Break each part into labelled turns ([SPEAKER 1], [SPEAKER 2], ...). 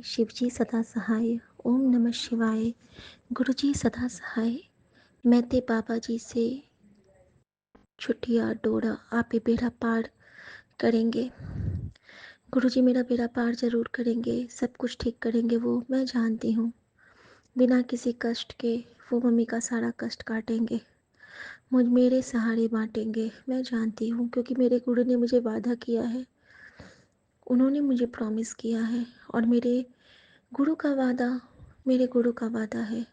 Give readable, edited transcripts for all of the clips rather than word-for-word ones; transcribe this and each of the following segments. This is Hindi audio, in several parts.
[SPEAKER 1] शिवजी सदा सहाय। ओम नमः शिवाय। गुरुजी सदा सहाय। मैं ते बाबा जी से छुट्टियाँ डोरा आप ही बेड़ा पार करेंगे। गुरुजी मेरा बेड़ा पार ज़रूर करेंगे, सब कुछ ठीक करेंगे वो मैं जानती हूँ। बिना किसी कष्ट के वो मम्मी का सारा कष्ट काटेंगे, मुझ मेरे सहारे बांटेंगे। मैं जानती हूँ क्योंकि मेरे गुरु ने मुझे वादा किया है, उन्होंने मुझे प्रॉमिस किया है और मेरे गुरु का वादा मेरे गुरु का वादा है।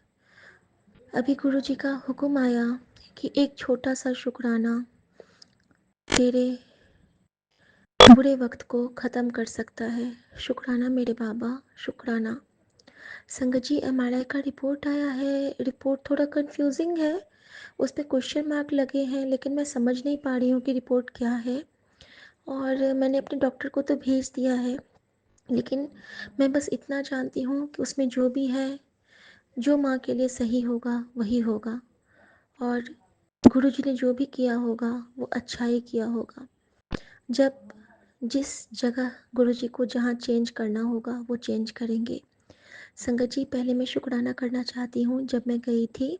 [SPEAKER 1] अभी गुरुजी का हुक्म आया कि एक छोटा सा शुक्राना तेरे बुरे वक्त को ख़त्म कर सकता है। शुक्राना मेरे बाबा, शुक्राना। संगत जी, एमआरआई का रिपोर्ट आया है। रिपोर्ट थोड़ा कंफ्यूजिंग है, उस पर क्वेश्चन मार्क लगे हैं, लेकिन मैं समझ नहीं पा रही हूँ कि रिपोर्ट क्या है। और मैंने अपने डॉक्टर को तो भेज दिया है, लेकिन मैं बस इतना जानती हूँ कि उसमें जो भी है, जो माँ के लिए सही होगा वही होगा, और गुरुजी ने जो भी किया होगा वो अच्छा ही किया होगा। जब जिस जगह गुरुजी को जहाँ चेंज करना होगा वो चेंज करेंगे। संगत जी, पहले मैं शुक्राना करना चाहती हूँ। जब मैं गई थी,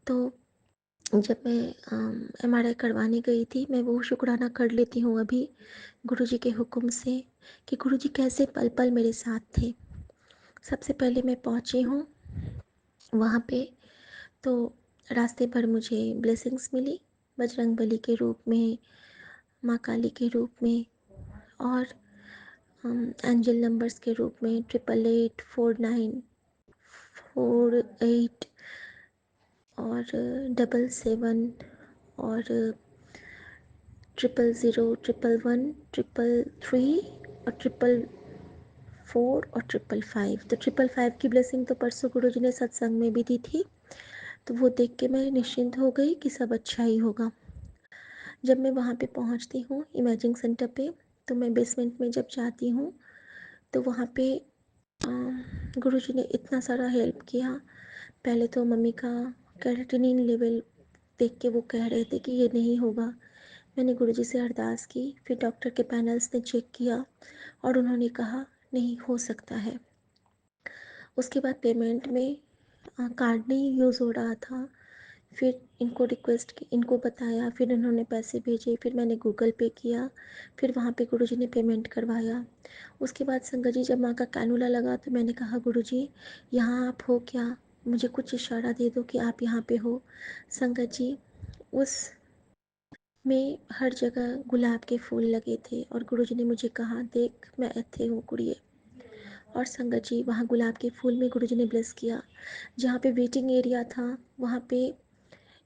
[SPEAKER 1] तो जब मैं एमआरआई करवाने गई थी, मैं वो शुक्राना कर लेती हूँ अभी गुरुजी के हुक्म से, कि गुरुजी कैसे पल पल मेरे साथ थे। सबसे पहले मैं पहुँची हूँ वहाँ पे, तो रास्ते भर मुझे ब्लेसिंग्स मिली, बजरंगबली के रूप में, माँ काली के रूप में, और एंजल नंबर्स के रूप में 888494 और 77 और 000 111 333 और 444 और 555। तो 555 की ब्लेसिंग तो परसों गुरुजी ने सत्संग में भी दी थी, तो वो देख के मैं निश्चिंत हो गई कि सब अच्छा ही होगा। जब मैं वहाँ पे पहुँचती हूँ इमेजिंग सेंटर पे, तो मैं बेसमेंट में जब जाती हूँ, तो वहाँ पे गुरुजी ने इतना सारा हेल्प किया। पहले तो मम्मी का कैरेटिनिन लेवल देख के वो कह रहे थे कि ये नहीं होगा। मैंने गुरुजी से अरदास की, फिर डॉक्टर के पैनल्स ने चेक किया और उन्होंने कहा नहीं हो सकता है। उसके बाद पेमेंट में कार्ड नहीं यूज़ हो रहा था। फिर इनको रिक्वेस्ट की, इनको बताया, फिर इन्होंने पैसे भेजे, फिर मैंने गूगल पे किया, फिर वहाँ पे गुरुजी ने पेमेंट करवाया। उसके बाद संगत जी, जब माँ का कैनुला लगा, तो मैंने कहा गुरुजी यहाँ आप हो क्या, मुझे कुछ इशारा दे दो कि आप यहाँ पे हो। संगत जी, उस में हर जगह गुलाब के फूल लगे थे और गुरुजी ने मुझे कहा देख मैं ऐथे हूँ कुड़िए। और संगत जी, वहाँ गुलाब के फूल में गुरुजी ने ब्लेस किया। जहाँ पे वेटिंग एरिया था वहाँ पे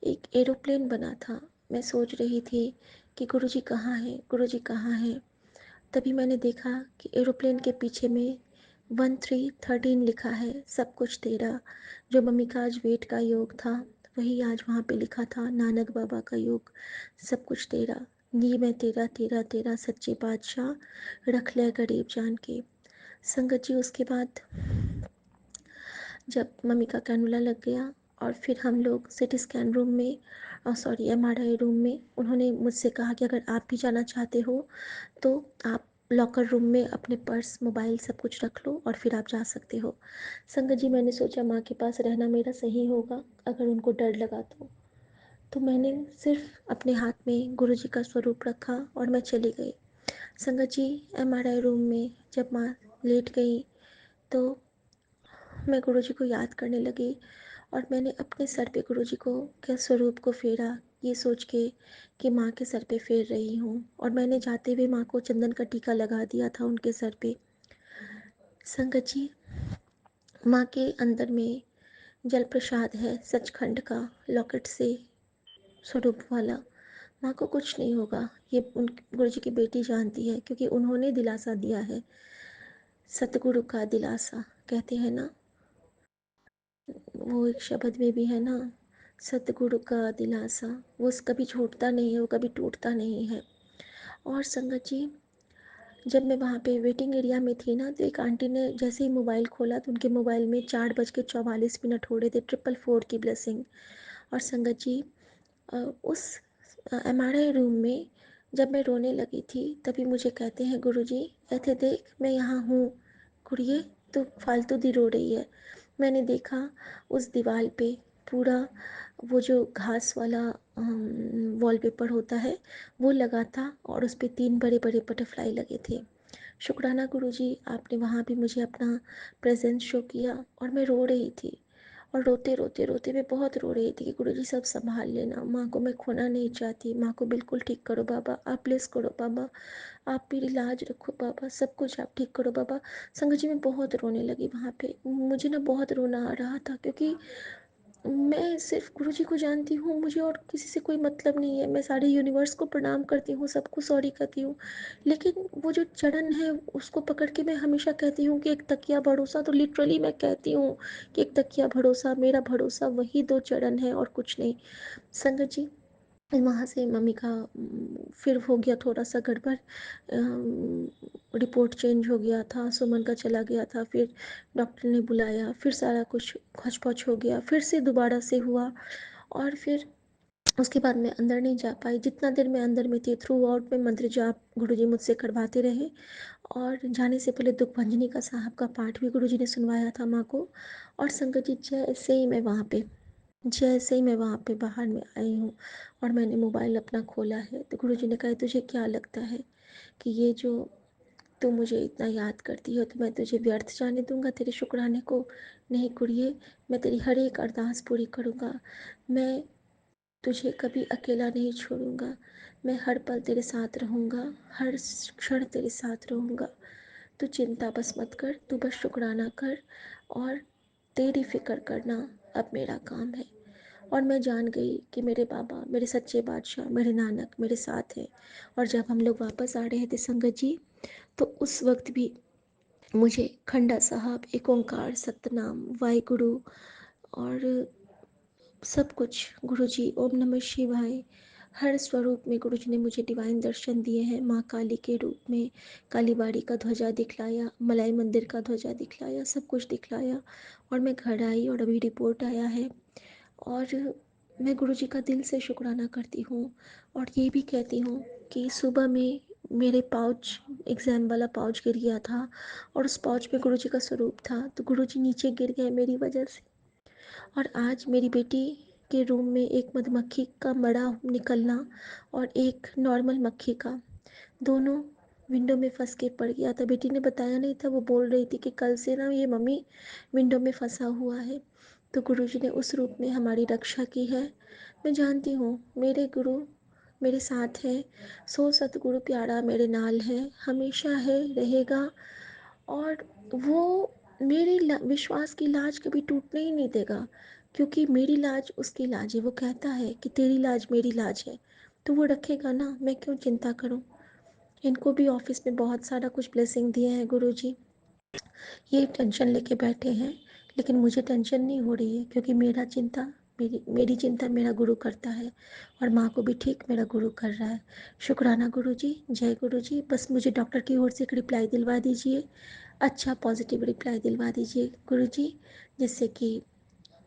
[SPEAKER 1] एक एरोप्लेन बना था। मैं सोच रही थी कि गुरुजी कहाँ हैं, गुरुजी कहाँ हैं। तभी मैंने देखा कि एरोप्लेन के पीछे में 1313 लिखा है, सब कुछ तेरा। जो मम्मी का आज वेट का योग था वही आज वहाँ पे लिखा था, नानक बाबा का योग, सब कुछ तेरा। ये मैं तेरा तेरा तेरा सच्चे बादशाह, रख ले गरीब जान के। संगत जी, उसके बाद जब मम्मी का कैनुला लग गया और फिर हम लोग सिटी स्कैन रूम में, सॉरी एमआरआई रूम में, उन्होंने मुझसे कहा कि अगर आप भी जाना चाहते हो तो आप लॉकर रूम में अपने पर्स मोबाइल सब कुछ रख लो और फिर आप जा सकते हो। संगत जी, मैंने सोचा माँ के पास रहना मेरा सही होगा, अगर उनको डर लगा तो मैंने सिर्फ अपने हाथ में गुरुजी का स्वरूप रखा और मैं चली गई। संगत जी, एमआरआई रूम में जब माँ लेट गई तो मैं गुरुजी को याद करने लगी और मैंने अपने सर पे गुरुजी को के स्वरूप को फेरा, ये सोच के कि माँ के सर पे फेर रही हूँ। और मैंने जाते हुए माँ को चंदन का टीका लगा दिया था उनके सर पे। संगत जी, माँ के अंदर में जल प्रसाद है सचखंड का, लॉकेट से स्वरूप वाला। माँ को कुछ नहीं होगा, ये उन गुरुजी की बेटी जानती है, क्योंकि उन्होंने दिलासा दिया है। सतगुरु का दिलासा कहते हैं ना, वो एक शब्द में भी है ना, सतगुरु का दिलासा, वो कभी छूटता नहीं है, वो कभी टूटता नहीं है। और संगत जी, जब मैं वहाँ पे वेटिंग एरिया में थी ना, तो एक आंटी ने जैसे ही मोबाइल खोला तो उनके मोबाइल में 4:44 हो रहे थे, 444 की ब्लेसिंग। और संगत जी, उस एमआरआई रूम में जब मैं रोने लगी थी, तभी मुझे कहते हैं गुरुजी ऐथे देख मैं यहाँ हूँ कुड़िए, तो फालतू दी रो रही है। मैंने देखा उस दीवार पे पूरा वो जो घास वाला वॉलपेपर होता है वो लगा था, और उस पे 3 बड़े बड़े बटरफ्लाई लगे थे। शुक्राना गुरुजी, आपने वहाँ भी मुझे अपना प्रेजेंस शो किया, और मैं रो रही थी। और रोते रोते रोते मैं बहुत रो रही थी कि गुरुजी सब संभाल लेना, माँ को मैं खोना नहीं चाहती, माँ को बिल्कुल ठीक करो बाबा, आप प्लीज़ करो बाबा, आप मेरी लाज रखो बाबा, सब कुछ आप ठीक करो बाबा। संगत जी, मैं बहुत रोने लगी वहाँ पे। मुझे ना बहुत रोना आ रहा था, क्योंकि मैं सिर्फ गुरुजी को जानती हूँ, मुझे और किसी से कोई मतलब नहीं है। मैं सारे यूनिवर्स को प्रणाम करती हूँ, सबको सॉरी कहती हूँ, लेकिन वो जो चरण है उसको पकड़ के मैं हमेशा कहती हूँ कि एक तकिया भरोसा, तो लिटरली मैं कहती हूँ कि एक तकिया भरोसा, मेरा भरोसा वही 2 चरण है और कुछ नहीं। संगत जी, वहाँ से मम्मी का फिर हो गया थोड़ा सा गड़बड़, रिपोर्ट चेंज हो गया था, सुमन का चला गया था, फिर डॉक्टर ने बुलाया, फिर सारा कुछ हौच पौच हो गया, फिर से दोबारा से हुआ। और फिर उसके बाद मैं अंदर नहीं जा पाई। जितना देर मैं अंदर में थी, थ्रू आउट में मंत्र जाप गुरुजी मुझसे करवाते रहे, और जाने से पहले दुख भंजनी का साहब का पाठ भी गुरुजी ने सुनवाया था माँ को। और संगत जी, जैसे ही मैं वहाँ पे बाहर में आई हूँ और मैंने मोबाइल अपना खोला है, तो गुरुजी ने कहा, तुझे क्या लगता है कि ये जो तू मुझे इतना याद करती हो, तो मैं तुझे व्यर्थ जाने दूंगा तेरे शुक्राने को? नहीं कुड़िए, मैं तेरी हर एक अरदास पूरी करूँगा। मैं तुझे कभी अकेला नहीं छोड़ूंगा। मैं हर पल तेरे साथ रहूँगा, हर क्षण तेरे साथ रहूँगा। तू चिंता बस मत कर, तू बस शुक्राना कर, और तेरी फिक्र करना अब मेरा काम है। और मैं जान गई कि मेरे बाबा, मेरे सच्चे बादशाह, मेरे नानक मेरे साथ हैं। और जब हम लोग वापस आ रहे थे संगत जी, तो उस वक्त भी मुझे खंडा साहब, एक ओंकार, सतनाम, वाहिगुरु और सब कुछ गुरुजी, ओम नमः शिवाय, हर स्वरूप में गुरुजी ने मुझे डिवाइन दर्शन दिए हैं। माँ काली के रूप में कालीबाड़ी का ध्वजा दिखलाया, मलाई मंदिर का ध्वजा दिखलाया, सब कुछ दिखलाया। और मैं घर आई और अभी रिपोर्ट आया है, और मैं गुरुजी का दिल से शुक्राना करती हूँ। और ये भी कहती हूँ कि सुबह में मेरे पाउच, एग्ज़ाम वाला पाउच गिर गया था, और उस पाउच में गुरुजी का स्वरूप था, तो गुरुजी नीचे गिर गए मेरी वजह से। और आज मेरी बेटी के रूम में एक मधुमक्खी का मड़ा निकलना और एक नॉर्मल मक्खी का, दोनों विंडो में फंस के पड़ गया था। बेटी ने बताया नहीं था, वो बोल रही थी कि कल से ना ये मम्मी विंडो में फंसा हुआ है। तो गुरुजी ने उस रूप में हमारी रक्षा की है। मैं जानती हूँ मेरे गुरु मेरे साथ है, सो सतगुरु प्यारा मेरे नाल है, हमेशा है, रहेगा। और वो मेरी विश्वास की लाज कभी टूटने ही नहीं देगा, क्योंकि मेरी लाज उसकी लाज है। वो कहता है कि तेरी लाज मेरी लाज है, तो वो रखेगा ना, मैं क्यों चिंता करूं। इनको भी ऑफिस में बहुत सारा कुछ ब्लेसिंग दिए हैं गुरुजी, ये टेंशन लेके बैठे हैं, लेकिन मुझे टेंशन नहीं हो रही है, क्योंकि मेरी चिंता मेरा गुरु करता है, और माँ को भी ठीक मेरा गुरु कर रहा है। शुक्राना गुरु जी, जय गुरु जी। बस मुझे डॉक्टर की ओर से एक रिप्लाई दिलवा दीजिए, अच्छा पॉजिटिव रिप्लाई दिलवा दीजिए गुरु जी, जिससे कि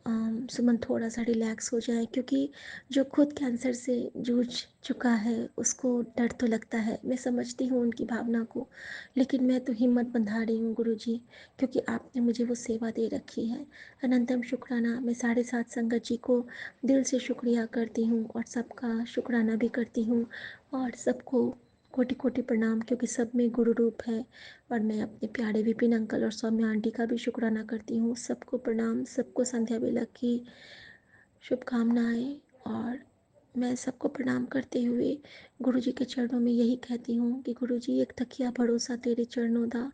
[SPEAKER 1] सुमन थोड़ा सा रिलैक्स हो जाए, क्योंकि जो खुद कैंसर से जूझ चुका है उसको डर तो लगता है। मैं समझती हूँ उनकी भावना को, लेकिन मैं तो हिम्मत बंधा रही हूँ गुरुजी, क्योंकि आपने मुझे वो सेवा दे रखी है। अनंतम शुक्राना। मैं 7:30 संगत जी को दिल से शुक्रिया करती हूँ, और सबका शुक्राना भी करती हूँ, और सबको कोटि कोटि प्रणाम, क्योंकि सब में गुरु रूप है। और मैं अपने प्यारे विपिन अंकल और सौम्या आंटी का भी शुक्राना करती हूँ। सबको प्रणाम, सबको संध्या बेला की शुभकामनाएं। और मैं सबको प्रणाम करते हुए गुरुजी के चरणों में यही कहती हूँ कि गुरुजी, एक तकिया भरोसा तेरे चरणों दा,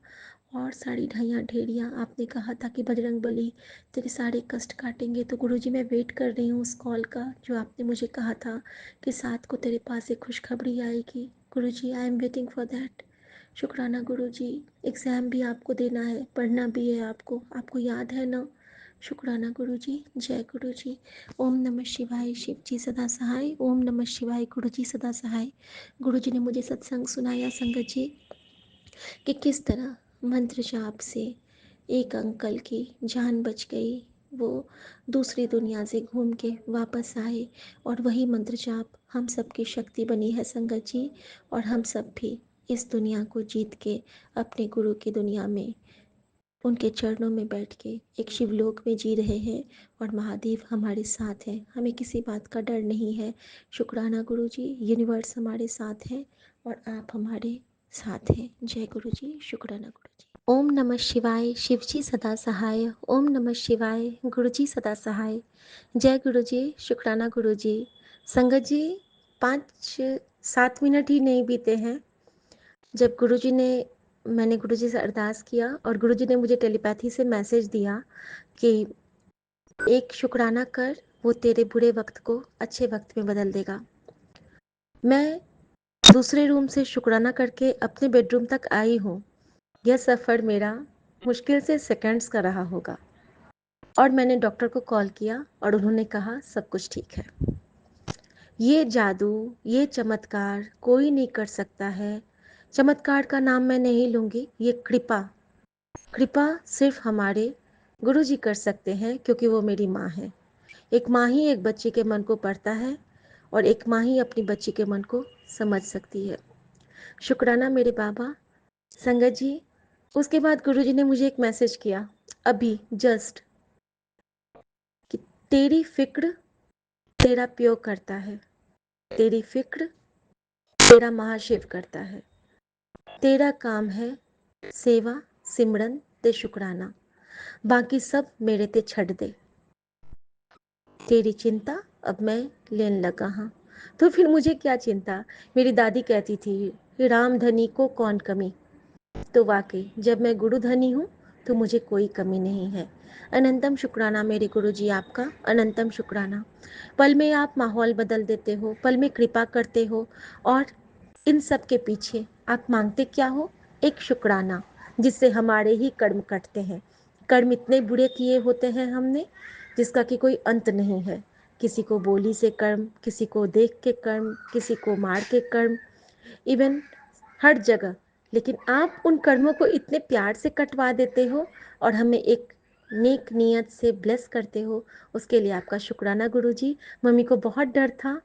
[SPEAKER 1] और साड़ी ढाइयाँ ढेरियाँ। आपने कहा था कि बजरंग बली तेरे सारे कष्ट काटेंगे, तो गुरुजी मैं वेट कर रही हूँ उस कॉल का, जो आपने मुझे कहा था कि 7 को तेरे पास एक खुशखबरी आएगी। Guruji, I am waiting for that. शुक्राना गुरुजी। एग्ज़ाम भी आपको देना है, पढ़ना भी है आपको, आपको याद है ना? शुक्राना गुरुजी, जय गुरुजी। ओम नमः शिवाय, शिव जी सदा सहाय। ओम नमः शिवाय, गुरुजी सदा सहाय। गुरुजी ने मुझे सत्संग सुनाया संगत जी, कि किस तरह मंत्र जाप से एक अंकल की जान बच गई। वो दूसरी दुनिया से घूम के वापस आए, और वही मंत्र जाप हम सब की शक्ति बनी है संगत जी। और हम सब भी इस दुनिया को जीत के अपने गुरु की दुनिया में उनके चरणों में बैठ के एक शिवलोक में जी रहे हैं और महादेव हमारे साथ हैं। हमें किसी बात का डर नहीं है। शुक्राना गुरुजी, यूनिवर्स हमारे साथ है और आप हमारे साथ हैं। जय गुरुजी, शुक्राना गुरुजी। ओम नमः शिवाय, शिवजी सदा सहाय। ओम नमः शिवाय, गुरुजी सदा सहाय। जय गुरुजी, शुक्राना गुरुजी। संगत जी, 5-7 मिनट ही नहीं बीते हैं जब मैंने गुरुजी से अरदास किया और गुरुजी ने मुझे टेलीपैथी से मैसेज दिया कि एक शुक्राना कर, वो तेरे बुरे वक्त को अच्छे वक्त में बदल देगा। मैं दूसरे रूम से शुक्राना करके अपने बेडरूम तक आई हूँ। यह सफ़र मेरा मुश्किल से सेकंड्स का रहा होगा और मैंने डॉक्टर को कॉल किया और उन्होंने कहा सब कुछ ठीक है। ये जादू, ये चमत्कार कोई नहीं कर सकता है। चमत्कार का नाम मैं नहीं लूँगी, ये कृपा कृपा सिर्फ हमारे गुरुजी कर सकते हैं, क्योंकि वो मेरी माँ है। एक माँ ही एक बच्चे के मन को पढ़ता है और एक माँ ही अपनी बच्ची के मन को समझ सकती है। शुक्राना मेरे बाबा। संगत जी, उसके बाद गुरुजी ने मुझे एक मैसेज किया अभी जस्ट कि तेरी फिक्र तेरा प्यो करता है, तेरी फिक्र तेरा महाशिव करता है, तेरा काम है सेवा सिमरन ते शुक्राना, बाकी सब मेरे ते छड़ दे, तेरी चिंता अब मैं लेने लगा हाँ। तो फिर मुझे क्या चिंता। मेरी दादी कहती थी राम धनी को कौन कमी। तो वाकई जब मैं गुरु धनी हूँ तो मुझे कोई कमी नहीं है। अनंतम शुक्राना मेरे गुरु जी, आपका अनंतम शुक्राना। पल में आप माहौल बदल देते हो, पल में कृपा करते हो और इन सब के पीछे आप मांगते क्या हो? एक शुक्राना, जिससे हमारे ही कर्म कटते हैं। कर्म इतने बुरे किए होते हैं हमने जिसका कि कोई अंत नहीं है। किसी को बोली से कर्म, किसी को देख के कर्म, किसी को मार के कर्म, इवन हर जगह। लेकिन आप उन कर्मों को इतने प्यार से कटवा देते हो और हमें एक नेक नियत से ब्लेस करते हो, उसके लिए आपका शुक्राना गुरुजी। मम्मी को बहुत डर था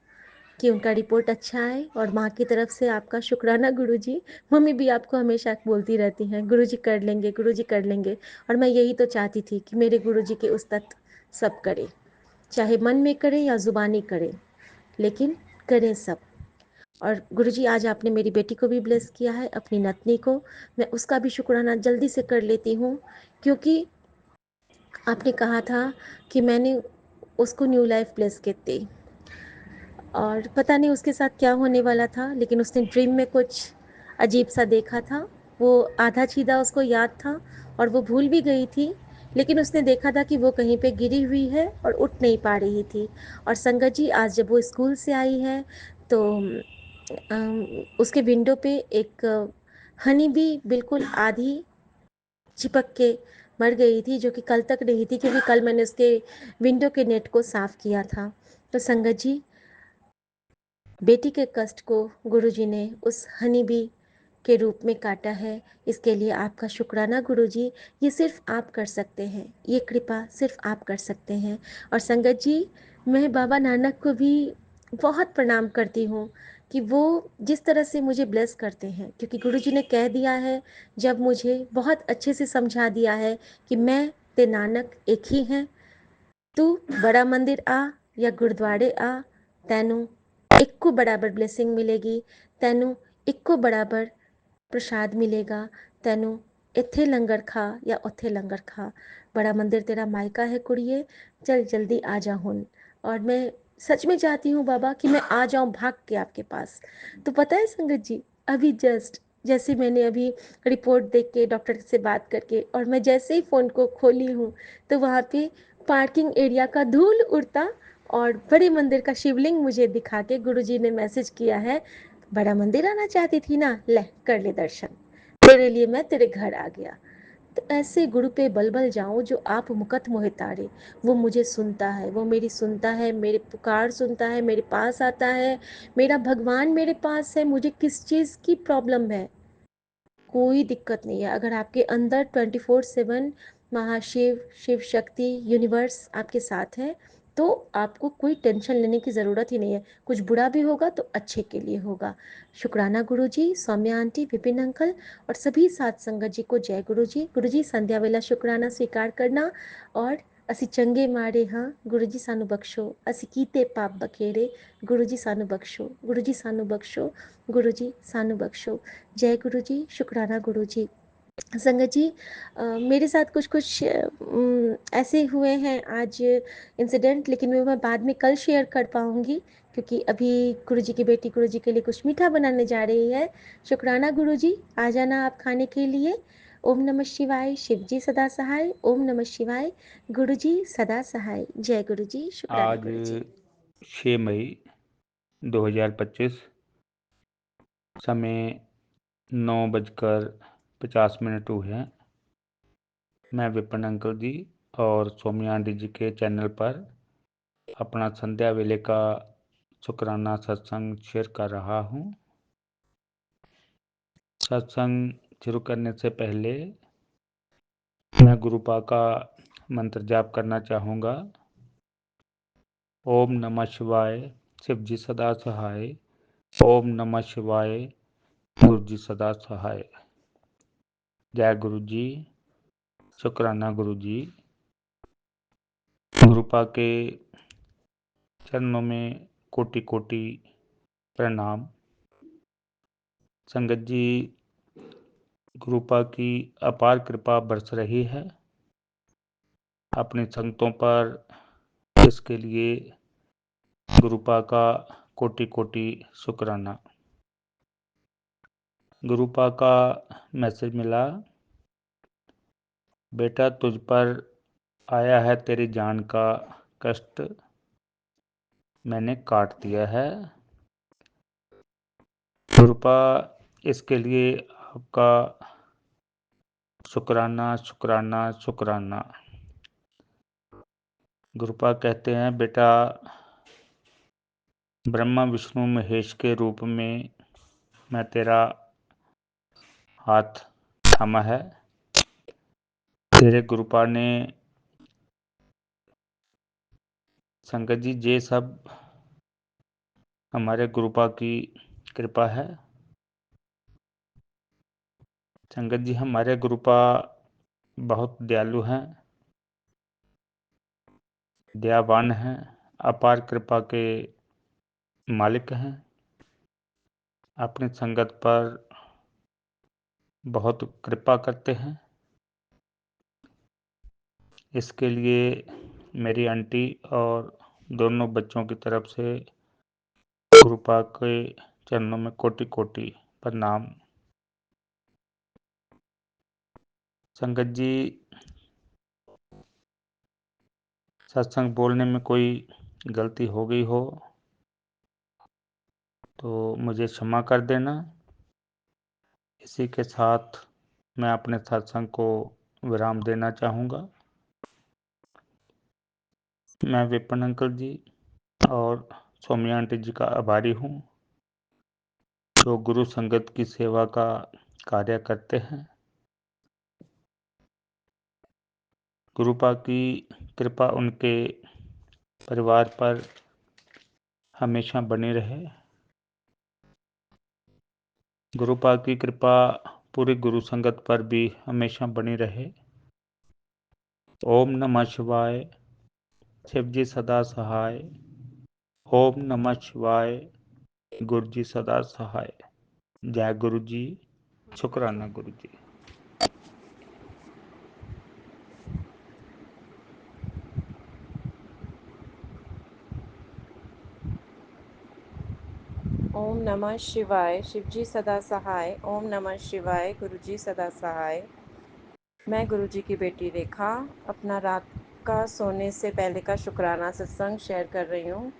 [SPEAKER 1] कि उनका रिपोर्ट अच्छा आए और माँ की तरफ से आपका शुक्राना गुरुजी। मम्मी भी आपको हमेशा बोलती रहती हैं गुरुजी कर लेंगे, गुरुजी कर लेंगे। और मैं यही तो चाहती थी कि मेरे गुरुजी के उस्तत सब करें, चाहे मन में करें या ज़ुबानी करें, लेकिन करें सब। और गुरुजी आज आपने मेरी बेटी को भी ब्लेस किया है, अपनी नतनी को। मैं उसका भी शुक्राना जल्दी से कर लेती हूँ, क्योंकि आपने कहा था कि मैंने उसको न्यू लाइफ ब्लेस की और पता नहीं उसके साथ क्या होने वाला था, लेकिन उसने ड्रीम में कुछ अजीब सा देखा था। वो आधा चीदा उसको याद था और वो भूल भी गई थी, लेकिन उसने देखा था कि वो कहीं पे गिरी हुई है और उठ नहीं पा रही थी। और संगत जी, आज जब वो स्कूल से आई है तो उसके विंडो पे एक हनी बी बिल्कुल आधी चिपक के मर गई थी, जो कि कल तक नहीं थी, क्योंकि कल मैंने उसके विंडो के नेट को साफ़ किया था। तो संगत जी, बेटी के कष्ट को गुरुजी ने उस हनी बी के रूप में काटा है, इसके लिए आपका शुक्राना गुरुजी। ये सिर्फ आप कर सकते हैं, ये कृपा सिर्फ आप कर सकते हैं। और संगत जी, मैं बाबा नानक को भी बहुत प्रणाम करती हूँ कि वो जिस तरह से मुझे ब्लेस करते हैं, क्योंकि गुरुजी ने कह दिया है, जब मुझे बहुत अच्छे से समझा दिया है कि मैं ते नानक एक ही हैं। तू बड़ा मंदिर आ या गुरुद्वारे आ, तैनू इक्को बराबर ब्लेसिंग मिलेगी, तैनू इक्को बराबर प्रसाद मिलेगा। तैनू इत्थे लंगर खा या उत्थे लंगर खा, बड़ा मंदिर तेरा मायका है कुड़िए, चल जल्दी आ जा हुन। और मैं सच में चाहती हूँ बाबा कि मैं आ जाऊँ भाग के आपके पास। तो पता है संगत जी, अभी जस्ट जैसे मैंने अभी रिपोर्ट देख के डॉक्टर से बात करके और मैं जैसे ही फ़ोन को खोली हूँ तो वहाँ पे पार्किंग एरिया का धूल उड़ता और बड़े मंदिर का शिवलिंग मुझे दिखा के गुरुजी ने मैसेज किया है, बड़ा मंदिर आना चाहती थी ना, ले कर ले दर्शन, तेरे लिए मैं तेरे घर आ गया। तो ऐसे गुरु पे बल बल जाऊं जो आप मुकत मोहे तारे। वो मुझे सुनता है, वो मेरी सुनता है, मेरे पुकार सुनता है, मेरे पास आता है। मेरा भगवान मेरे पास है। मुझे किस चीज़ की प्रॉब्लम है? कोई दिक्कत नहीं है। अगर आपके अंदर 24/7 महाशिव, शिव शक्ति, यूनिवर्स आपके साथ है, तो आपको कोई टेंशन लेने की ज़रूरत ही नहीं है। कुछ बुरा भी होगा तो अच्छे के लिए होगा। शुक्राना गुरुजी, सौम्या आंटी, विपिन अंकल और सभी साथ संगत जी को जय गुरुजी। गुरुजी संध्या वेला शुक्राना स्वीकार करना और ਅਸੀਂ ਚੰਗੇ ਮਾੜੇ ਹਾਂ ਗੁਰੂ ਜੀ ਸਾਨੂੰ ਬਖਸ਼ੋ, ਅਸੀਂ ਕੀਤੇ ਪਾਪ ਬਖੇਰੇ ਗੁਰੂ ਜੀ ਸਾਨੂੰ ਬਖਸ਼ੋ, ਗੁਰੂ ਜੀ ਸਾਨੂੰ ਬਖਸ਼ੋ, ਗੁਰੂ ਜੀ ਸਾਨੂੰ ਬਖਸ਼ੋ। जय गुरु जी, शुक्राना गुरु जी। संगत जी, मेरे साथ कुछ कुछ ऐसे हुए हैं आज इंसिडेंट, लेकिन वो मैं बाद में कल शेयर कर पाऊँगी, क्योंकि अभी गुरुजी की बेटी गुरुजी के लिए कुछ मीठा बनाने जा रही है। शुक्राना गुरुजी, आ जाना आप खाने के लिए। ओम नमः शिवाय, शिव जी सदा सहाय। ओम नमः शिवाय, गुरुजी सदा सहाय। जय गुरुजी, शुक्राना
[SPEAKER 2] आज
[SPEAKER 1] गुरुजी।
[SPEAKER 2] 6 मई 2025, समय 9:50 हुए हैं। मैं विपिन अंकल जी और सौम्या आंटी जी के चैनल पर अपना संध्या वेले का शुक्राना सत्संग शेयर कर रहा हूँ। सत्संग शुरू करने से पहले मैं गुरुपा का मंत्र जाप करना चाहूँगा। ओम नमः शिवाय, शिव जी सदा सहाय। ओम नमः शिवाय, गुरु जी सदा सहाय। जय गुरु जी, शुक्राना गुरु जी। गुरुपा के चरणों में कोटि कोटि प्रणाम। संगत जी, गुरुपा की अपार कृपा बरस रही है अपने संगतों पर। इसके लिए गुरुपा का कोटि कोटि शुक्राना। गुरुपा का मैसेज मिला, बेटा तुझ पर आया है तेरी जान का कष्ट, मैंने काट दिया है। गुरुपा, इसके लिए आपका शुक्राना शुक्राना शुक्राना। गुरुपा कहते हैं, बेटा ब्रह्मा विष्णु महेश के रूप में मैं तेरा हाथ थामा है। तेरे गुरुपा ने, संगत जी, ये सब हमारे गुरुपा की कृपा है। संगत जी, हमारे गुरुपा बहुत दयालु हैं, दयावान हैं, अपार कृपा के मालिक हैं। अपनी संगत पर बहुत कृपा करते हैं। इसके लिए मेरी आंटी और दोनों बच्चों की तरफ से गुरुपा के चरणों में कोटि कोटि प्रणाम। संगत जी, सत्संग बोलने में कोई गलती हो गई हो तो मुझे क्षमा कर देना। इसी के साथ मैं अपने सत्संग को विराम देना चाहूँगा। मैं विपिन अंकल जी और सौम्या आंटी जी का आभारी हूँ, जो गुरु संगत की सेवा का कार्य करते हैं। गुरुपा की कृपा उनके परिवार पर हमेशा बनी रहे। गुरुपा की कृपा पूरी गुरु संगत पर भी हमेशा बनी रहे। ओम नमः शिवाय, शिव जी सदा सहाय। ओम नमः शिवाय, गुरु जी सदा सहाय। जय गुरु जी, शुक्राना गुरु जी।
[SPEAKER 3] ओम नमः शिवाय, शिवजी सदा सहाय। ओम नमः शिवाय, गुरुजी सदा सहाय। मैं गुरुजी की बेटी रेखा अपना रात का सोने से पहले का शुक्राना सत्संग शेयर कर रही हूँ।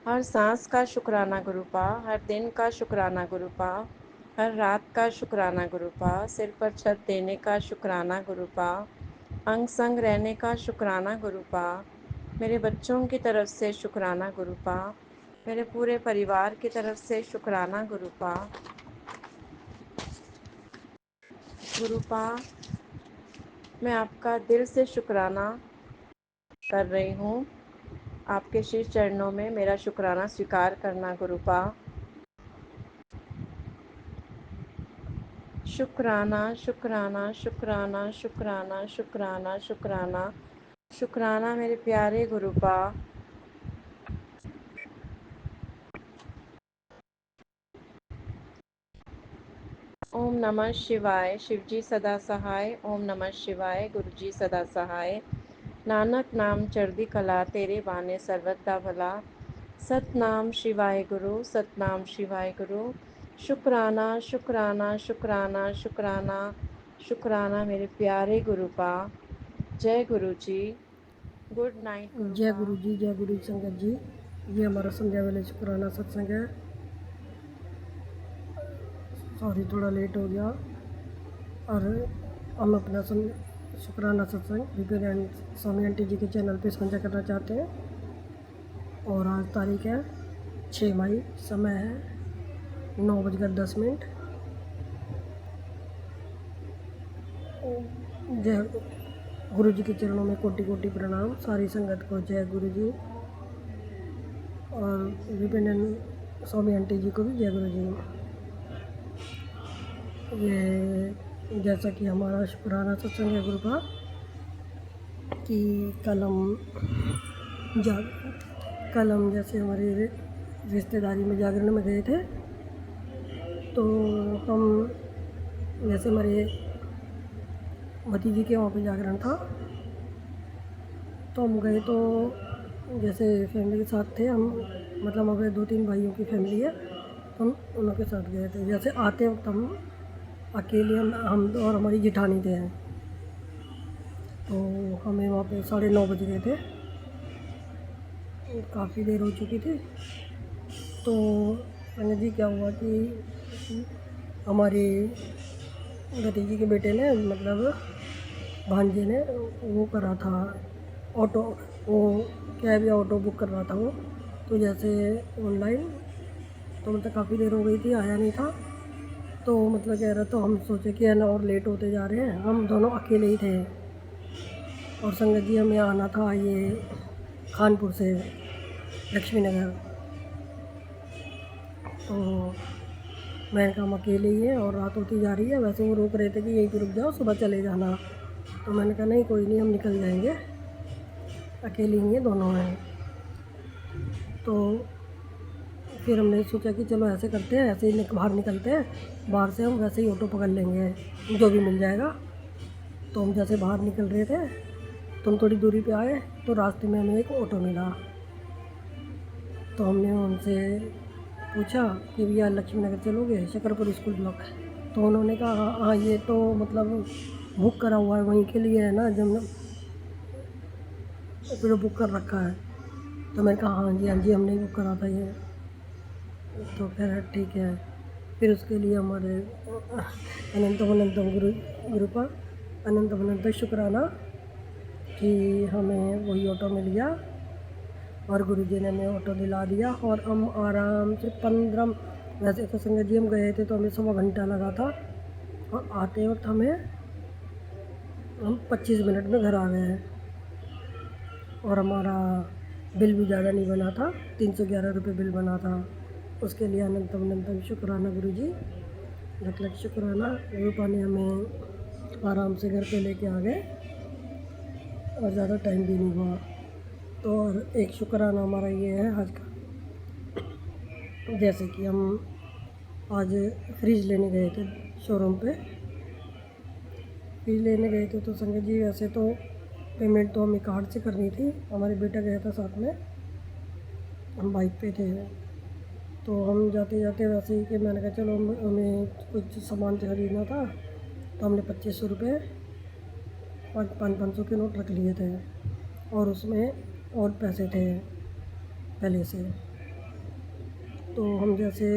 [SPEAKER 3] हर सांस का शुक्राना गुरुपा, हर दिन का शुक्राना गुरुपा, हर रात का शुक्राना गुरुपा, सिर पर छत देने का शुक्राना गुरुपा, अंग संग रहने का शुक्राना गुरुपा, मेरे बच्चों की तरफ से शुक्राना गुरुपा, मेरे पूरे परिवार की तरफ से शुक्राना गुरुपा। गुरुपा, मैं आपका दिल से शुक्राना कर रही हूँ। आपके शीश चरणों में मेरा शुक्राना स्वीकार करना गुरुपा। शुक्राना शुक्राना शुक्राना शुक्राना शुक्राना शुक्राना शुक्राना मेरे प्यारे गुरुपा। ओम नमः शिवाय। शिवजी सदा सहाय। ओम नमः शिवाय। गुरुजी सदा सहाय। नानक नाम चढ़दी कला, तेरे बाने सर्वदा भला। सतनाम शिवाय गुरु, सतनाम शिवाय गुरु। शुक्राना शुक्राना शुक्राना शुक्राना शुक्राना मेरे प्यारे गुरुपा। जय गुरु जी। गुड नाइट
[SPEAKER 4] जय
[SPEAKER 3] गुरुपा।
[SPEAKER 4] गुरु जी, जय गुरु संगत जी। ये हमारा संध्या वाले शुक्राना सत्संग है। सॉरी, थोड़ा लेट हो गया। और हम अपना शुक्राना सत्संग विपिन एंड स्वामी आंटी जी के चैनल पे साझा करना चाहते हैं। और आज तारीख है 6 मई। समय है 9:10। जय गुरु जी के चरणों में कोटि कोटि प्रणाम। सारी संगत को जय गुरु जी। और विपिन एंड स्वामी आंटी जी को भी जय गुरु जी। ये जैसा कि हमारा शुक्राना सत्संग है गुरु का, कि कल हम जैसे हमारे रिश्तेदारी में जागरण में गए थे, तो हम जैसे हमारे भतीजी के वहाँ पे जागरण था, तो हम गए। तो जैसे फैमिली के साथ थे हम, मतलब हमारे 2-3 भाइयों की फैमिली है, तो हम उनके साथ गए थे। जैसे आते वक्त हम अकेले, हम और हमारी जेठानी थे। तो हमें वहाँ पे 9:30 बज गए थे, काफ़ी देर हो चुकी थी। तो संगत जी क्या हुआ कि हमारी भतीजी के बेटे ने, मतलब भांजे ने, वो करा था ऑटो, वो कैब या ऑटो बुक कर रहा था वो। तो जैसे ऑनलाइन, तो मतलब काफ़ी देर हो गई थी, आया नहीं था। तो मतलब कह रहा, तो हम सोचे कि है ना और लेट होते जा रहे हैं। हम दोनों अकेले ही थे। और संगत जी हमें आना था ये खानपुर से लक्ष्मी नगर। तो मैंने कहा हम अकेले ही हैं और रात होती जा रही है। वैसे वो रोक रहे थे कि यहीं पर रुक जाओ, सुबह चले जाना। तो मैंने कहा नहीं, कोई नहीं, हम निकल जाएंगे, अकेले ही हैं, दोनों हैं। तो फिर हमने सोचा कि चलो ऐसे करते हैं, ऐसे ही बाहर निकलते हैं, बाहर से हम वैसे ही ऑटो पकड़ लेंगे, जो भी मिल जाएगा। तो हम जैसे बाहर निकल रहे थे, तो हम थोड़ी दूरी पे आए, तो रास्ते में हमें एक ऑटो मिला। तो हमने उनसे पूछा कि भैया लक्ष्मी नगर चलोगे, शकरपुर स्कूल ब्लॉक। तो उन्होंने कहा हाँ हाँ, ये तो मतलब बुक करा हुआ है, वहीं के लिए है ना, जब फिर बुक कर रखा है। तो मैंने कहा हाँ जी हमने बुक करा था ये। तो कह रहा ठीक है। फिर उसके लिए हमारे अनंतम गुरु पर अनंत शुक्राना कि हमें वही ऑटो मिल गया और गुरुजी ने हमें ऑटो दिला दिया। और हम आराम से 15, वैसे तो संगत जी हम गए थे तो हमें 1.25 घंटा लगा था, और आते वक्त हम 25 मिनट में घर आ गए हैं। और हमारा बिल भी ज़्यादा नहीं बना था, 311 रुपये बिल बना था। उसके लिए अनंतम शुक्राना गुरु जी, लख शुक्राना। गुरुपा ने हमें आराम से घर पे लेके आ गए और ज़्यादा टाइम भी नहीं हुआ। तो और एक शुक्राना हमारा ये है आज का, जैसे कि हम आज फ्रिज लेने गए थे शोरूम पे। फ्रिज लेने गए थे तो संगत जी वैसे तो पेमेंट तो हमें कार्ड से करनी थी, हमारे बेटा गया था साथ में, हम बाइक पे थे। तो हम जाते जाते वैसे ही कि मैंने कहा चलो हमें कुछ सामान खरीदना था, तो हमने 2500 रुपये 500 के नोट रख लिए थे, और उसमें और पैसे थे पहले से। तो हम जैसे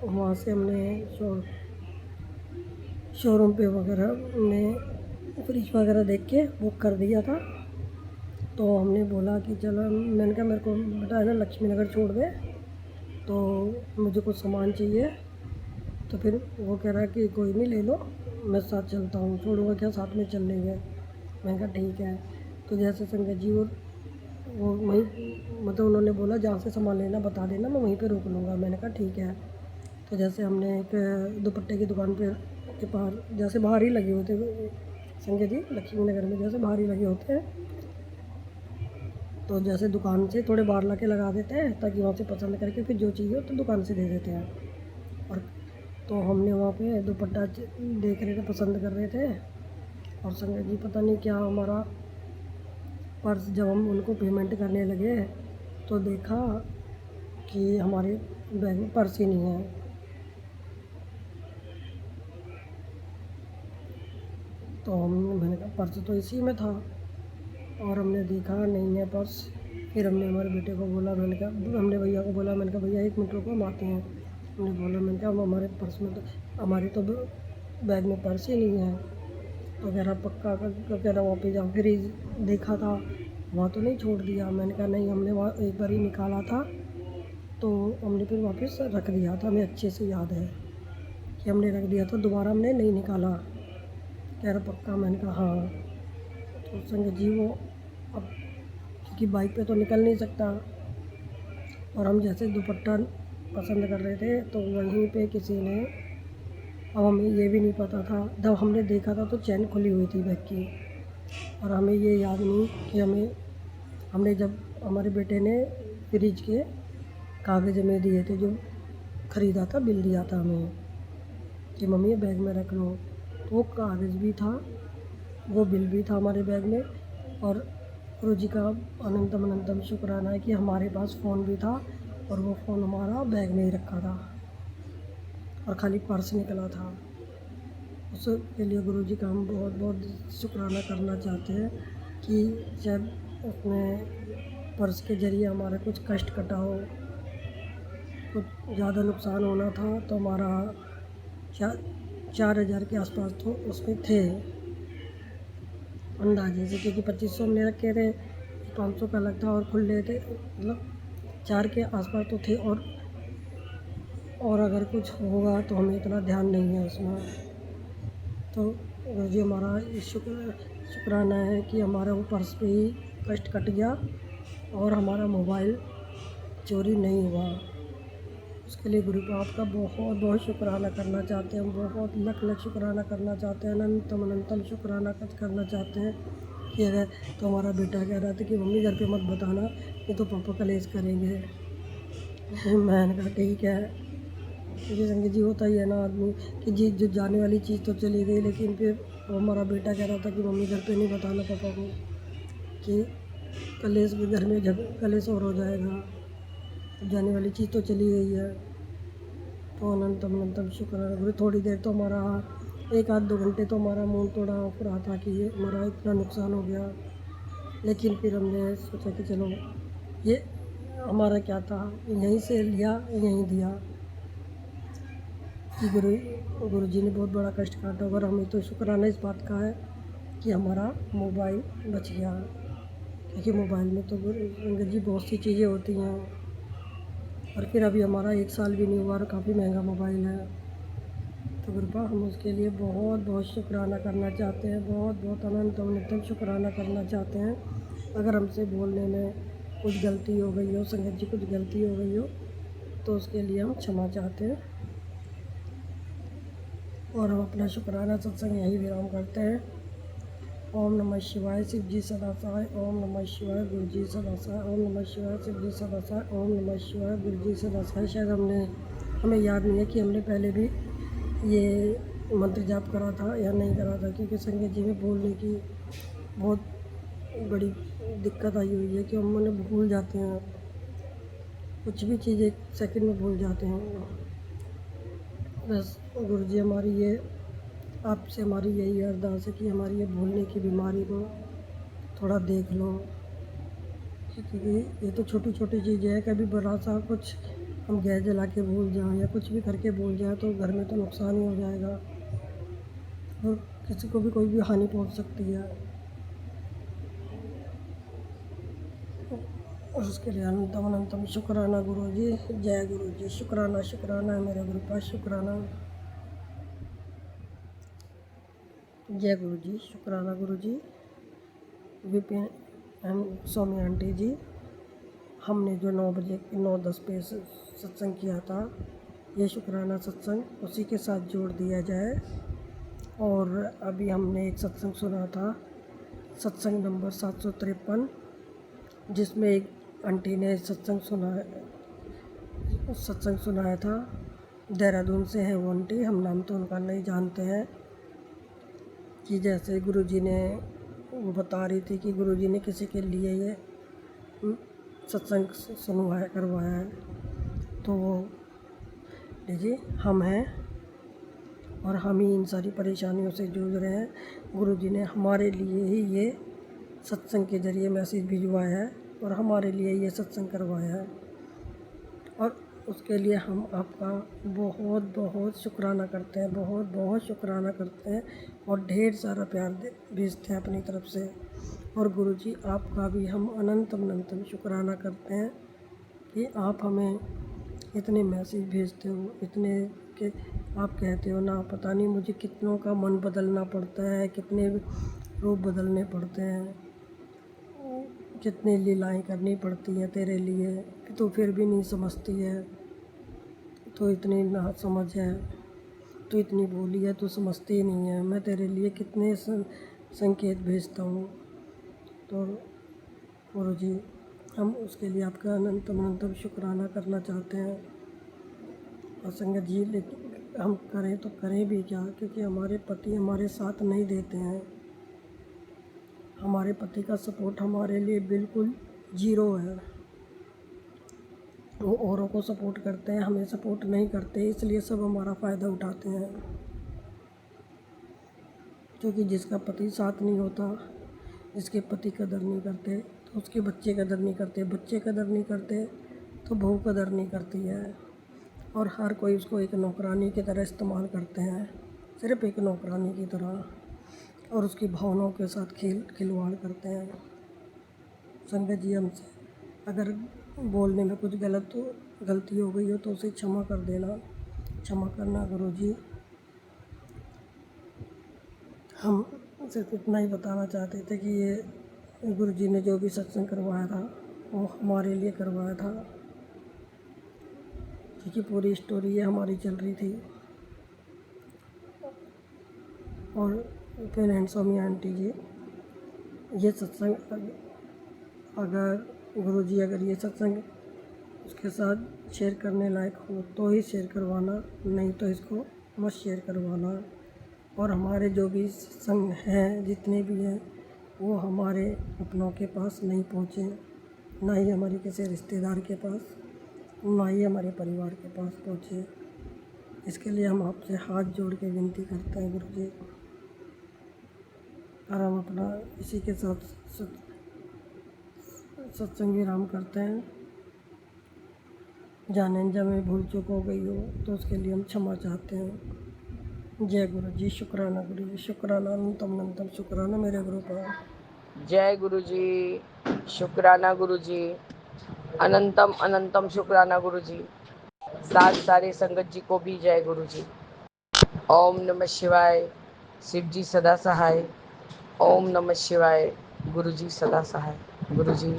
[SPEAKER 4] वहाँ से हमने शोरूम पे वगैरह हमने फ्रिज वगैरह देख के बुक कर दिया था। तो हमने बोला कि चलो, मैंने कहा मेरे को बेटा है ना लक्ष्मी नगर छोड़ दे, तो मुझे कुछ सामान चाहिए। तो फिर वो कह रहा कि कोई नहीं, ले लो, मैं साथ चलता हूँ, छोड़ूंगा क्या, साथ में चल लेंगे। मैंने कहा ठीक है। तो जैसे संगत जी वो वो वहीं मतलब उन्होंने बोला जहाँ से सामान लेना बता देना, मैं वहीं पे रोक लूँगा। मैंने कहा ठीक है। तो जैसे हमने एक दुपट्टे की दुकान पे के बाहर, जैसे बाहर ही लगे होते संजय जी लक्ष्मी नगर में जैसे बाहर ही लगे होते हैं, तो जैसे दुकान से थोड़े बाहर ला के लगा देते हैं ताकि वहाँ से पसंद करके फिर जो चाहिए तो दुकान से दे देते हैं। और तो हमने वहाँ पे दुपट्टा देख रहे थे, पसंद कर रहे थे, और संजय जी पता नहीं क्या हमारा पर्स, जब हम उनको पेमेंट करने लगे तो देखा कि हमारे बैग में पर्स ही नहीं है। तो मैंने कहा पर्स तो इसी में था, और हमने देखा नहीं है पर्स। फिर हमने हमारे बेटे को बोला, मैंने कहा, हमने भैया को बोला, मैंने कहा भैया 1 मिनट रुको हम आते हैं। हमने बोला, मैंने कहा हमारे पर्स में तो, हमारे तो बैग में पर्स ही नहीं है। तो कह रहा पक्का, कह रहा वहाँ पे जाओ, फिर देखा था वहाँ तो नहीं छोड़ दिया। मैंने कहा नहीं, हमने वहाँ एक बार ही निकाला था तो हमने फिर वापस रख दिया था, हमें अच्छे से याद है कि हमने रख दिया था, दोबारा हमने नहीं निकाला। कह रहा पक्का। मैंने कहा हाँ। तो संगत जी वो अब क्योंकि बाइक पे तो निकल नहीं सकता, और हम जैसे दुपट्टा पसंद कर रहे थे तो वहीं पे किसी ने, अब हमें ये भी नहीं पता था, जब हमने देखा था तो चैन खुली हुई थी बैग की, और हमें ये याद नहीं कि हमने जब हमारे बेटे ने फ्रिज के कागज़ में दिए थे, जो ख़रीदा था, बिल दिया था हमें कि मम्मी ये बैग में रख लो, तो वो कागज़ भी था, वो बिल भी था हमारे बैग में। और गुरु जी का अनंतम अनंतम शुक्राना है कि हमारे पास फ़ोन भी था, और वो फ़ोन हमारा बैग में ही रखा था, और खाली पर्स निकला था। उसके लिए गुरु जी का हम बहुत बहुत शुक्राना करना चाहते हैं कि जब अपने पर्स के ज़रिए हमारा कुछ कष्ट कटा हो, कुछ ज़्यादा नुकसान होना था तो हमारा 4,000 के आसपास तो उसमें थे अंदाजे से, क्योंकि 2500 हमने रखे थे, 500 का अलग था, और खुले थे, मतलब 4 के आसपास तो थे। और अगर कुछ होगा तो हमें इतना ध्यान नहीं है उसमें। तो गुरु जी हमारा ये शुक्राना है कि हमारा वो पर्स पे ही कष्ट कट गया और हमारा मोबाइल चोरी नहीं हुआ। उसके लिए गुरु को आपका बहुत बहुत शुक्राना करना चाहते हैं हम, बहुत लख लख शुक्राना करना चाहते हैं, अनंतम अनंतम शुक्राना करना चाहते हैं कि अगर, तो हमारा बेटा कह रहा था कि मम्मी घर पे मत बताना, ये तो पापा कलेश करेंगे। मैंने कहा ठीक है, क्योंकि संगत जी होता ही है ना आदमी कि जी जो जाने वाली चीज़ तो चली गई, लेकिन फिर वो हमारा बेटा कह रहा था कि मम्मी घर पे नहीं बताना पापा को कि कलेश भी घर में कलेश और हो जाएगा, अब जाने वाली चीज़ तो चली गई है। तो अनंतम अनंतम शुक्र। थोड़ी देर तो हमारा 1 आध 2 घंटे तो हमारा मुँह थोड़ा ऑफ रहा था कि ये हमारा इतना नुकसान हो गया, लेकिन फिर हमने सोचा कि चलो ये हमारा क्या था, यहीं से लिया यहीं दिया कि गुरु जी ने बहुत बड़ा कष्ट काटा, और हमें तो शुक्राना इस बात का है कि हमारा मोबाइल बच गया, क्योंकि मोबाइल में तो संगत जी बहुत सी चीज़ें होती हैं, और फिर अभी हमारा 1 साल भी नहीं हुआ और काफ़ी महंगा मोबाइल है। तो गुरुपा हम उसके लिए बहुत बहुत शुक्राना करना चाहते हैं, बहुत बहुत अनंत अनंतम शुक्राना करना चाहते हैं। अगर हमसे बोलने में कुछ गलती हो गई हो, संगत जी कुछ गलती हो गई हो, तो उसके लिए हम क्षमा चाहते हैं, और हम अपना शुक्राना सत्संग यही विराम करते हैं। ओम नमः शिवाय, शिव जी सदा सहाय। ओम नमः शिवाय, गुरु जी सदा सहाय। ओम नमः शिवाय, शिव जी सदा सहाय। ओम नमः शिवाय, गुरु जी सदा सहाय। शायद हमें याद नहीं है कि हमने पहले भी ये मंत्र जाप करा था या नहीं करा था, क्योंकि संगत जी में भूलने की बहुत बड़ी दिक्कत आई हुई है कि हम उन्हें भूल जाते हैं, कुछ भी चीज़ 1 सेकंड में भूल जाते हैं। बस गुरु जी हमारी ये, आपसे हमारी यही अरदास है कि हमारी ये भूलने की बीमारी को थोड़ा देख लो, क्योंकि ये तो छोटी छोटी चीज़ें हैं, कभी बड़ा सा कुछ हम गैस जला के भूल जाएं या कुछ भी करके भूल जाएं तो घर में तो नुकसान ही हो जाएगा, और किसी को भी कोई भी हानि पहुंच सकती है। और उसके लिए अनंतम अनंतम शुक्राना गुरु जी। जय गुरु जी। शुक्राना शुक्राना है मेरे गुरु पास, शुक्राना। जय गुरु जी। शुक्राना गुरु जी। विपिन एंड स्वामी आंटी जी। हमने जो 9 बजे 9:10 पे सत्संग किया था, ये शुक्राना सत्संग उसी के साथ जोड़ दिया जाए। और अभी हमने एक सत्संग सुना था, सत्संग नंबर 753, जिसमें एक आंटी ने सत्संग सुनाया था। देहरादून से है वो आंटी, हम नाम तो उनका नहीं जानते हैं। कि जैसे गुरुजी ने, वो बता रही थी कि गुरुजी ने किसी के लिए ये सत्संग करवाया है। तो वो लीजिए, हम हैं और हम ही इन सारी परेशानियों से जूझ रहे हैं। गुरुजी ने हमारे लिए ही ये सत्संग के ज़रिए मैसेज भिजवाया है और हमारे लिए ये सत्संग करवाया है, और उसके लिए हम आपका बहुत बहुत शुक्राना करते हैं, बहुत बहुत शुक्राना करते हैं और ढेर सारा प्यार भेजते हैं अपनी तरफ से। और गुरुजी आपका भी हम अनंतम शुक्राना करते हैं कि आप हमें इतने मैसेज भेजते हो, इतने के आप कहते हो ना, पता नहीं मुझे कितनों का मन बदलना पड़ता है, कितने रूप बदलने पड़ते हैं, कितनी लीलाएं करनी पड़ती हैं तेरे लिए, तो फिर भी नहीं समझती है। तो इतनी ना समझ है, तो इतनी भोली है, तो समझती ही नहीं है। मैं तेरे लिए कितने संकेत भेजता हूँ। तो गुरुजी, हम उसके लिए आपका अनंतम शुक्राना करना चाहते हैं। और संगत जी, लेकिन हम करें तो करें भी क्या, क्योंकि हमारे पति हमारे साथ नहीं देते हैं। हमारे पति का सपोर्ट हमारे लिए बिल्कुल ज़ीरो है। वो औरों को सपोर्ट करते हैं, हमें सपोर्ट नहीं करते, इसलिए सब हमारा फ़ायदा उठाते हैं। क्योंकि जिसका पति साथ नहीं होता, जिसके पति कदर नहीं करते, तो उसके बच्चे कदर नहीं करते, बच्चे कदर नहीं करते तो बहू कदर नहीं करती है। और हर कोई उसको एक नौकरानी की तरह इस्तेमाल करते हैं, सिर्फ़ एक नौकरानी की तरह, और उसकी भावनाओं के साथ खिलवाड़ करते हैं। संगत जी, हमसे अगर बोलने में कुछ गलती हो गई हो तो उसे क्षमा कर देना, क्षमा करना गुरुजी। हम सिर्फ इतना ही बताना चाहते थे कि ये गुरुजी ने जो भी सत्संग करवाया था वो हमारे लिए करवाया था, क्योंकि पूरी स्टोरी ये हमारी चल रही थी। और फिर स्वामी आंटी जी, ये सत्संग अगर गुरुजी अगर ये सत्संग उसके साथ शेयर करने लायक हो तो ही शेयर करवाना, नहीं तो इसको मत शेयर करवाना। और हमारे जो भी संग हैं, जितने भी हैं, वो हमारे अपनों के पास नहीं पहुँचे, ना ही हमारे किसी रिश्तेदार के पास, ना ही हमारे परिवार के पास पहुँचे। इसके लिए हम आपसे हाथ जोड़ के विनती करते हैं गुरुजी। और हम अपना इसी के साथ सत्संग विराम करते हैं। जाने अनजाने भूल चूक हो गई हो तो उसके लिए हम क्षमा चाहते हैं। जय गुरु जी, शुक्राना गुरु जी, शुक्राना अनंतम शुक्राना मेरे गुरु पर।
[SPEAKER 3] जय गुरु जी, शुक्राना गुरु जी, अनंतम शुक्राना गुरु जी। सारे संगत जी को भी जय गुरु जी। ओम नमः शिवाय, शिव जी सदा सहाय। ओम नमः शिवाय, गुरु जी सदा सहाय। गुरु जी,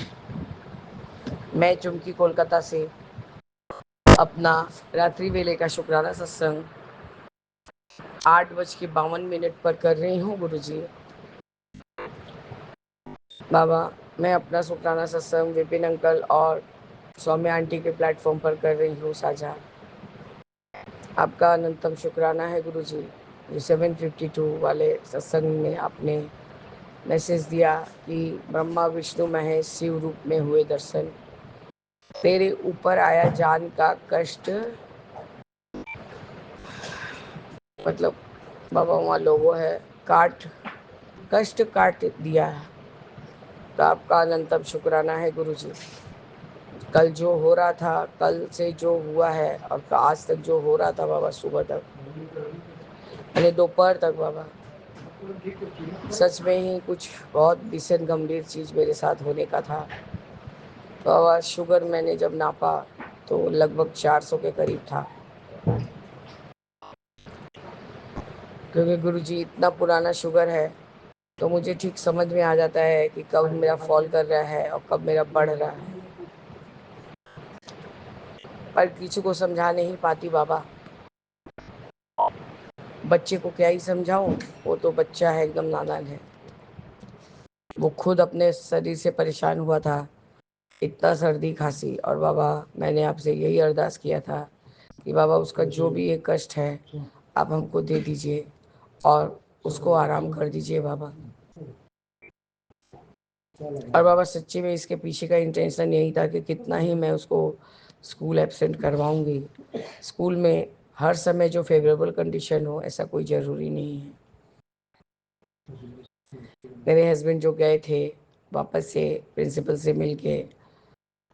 [SPEAKER 3] मैं चुमकी कोलकाता से अपना रात्रि वेले का शुक्राना सत्संग 8:52 पर कर रही हूँ गुरु जी। बाबा, मैं अपना शुक्राना सत्संग विपिन अंकल और सौम्या आंटी के प्लेटफॉर्म पर कर रही हूँ साझा। आपका अनंतम शुक्राना है गुरु जी। 752 वाले सत्संग में आपने मैसेज दिया कि ब्रह्मा विष्णु महेश शिव रूप में हुए दर्शन, तेरे ऊपर आया जान का कष्ट, मतलब बाबा वहाँ लोगों है कष्ट काट दिया है। तो आपका अनंतम शुक्राना है गुरु जी। कल जो हो रहा था, कल से जो हुआ है और आज तक जो हो रहा था बाबा, सुबह तक यानी दोपहर तक बाबा, सच में ही कुछ बहुत भीषण गंभीर चीज़ मेरे साथ होने का था। तो बाबा, शुगर मैंने जब नापा तो लगभग 400 के करीब था। क्योंकि गुरुजी इतना पुराना शुगर है तो मुझे ठीक समझ में आ जाता है कि कब मेरा फॉल कर रहा है और कब मेरा बढ़ रहा है।
[SPEAKER 5] पर किसी को समझा नहीं पाती बाबा। बच्चे को क्या ही समझाऊं, वो तो बच्चा है, एकदम नादान है। वो खुद अपने शरीर से परेशान हुआ था, इतना सर्दी खांसी। और बाबा मैंने आपसे यही अरदास किया था कि बाबा उसका जो भी एक कष्ट है आप हमको दे दीजिए और उसको आराम कर दीजिए बाबा। और बाबा सच्ची में इसके पीछे का इंटेंशन यही था कि कितना ही मैं उसको स्कूल एब्सेंट करवाऊंगी, स्कूल में हर समय जो फेवरेबल कंडीशन हो ऐसा कोई ज़रूरी नहीं है। मेरे हस्बैंड जो गए थे वापस से प्रिंसिपल से मिल के,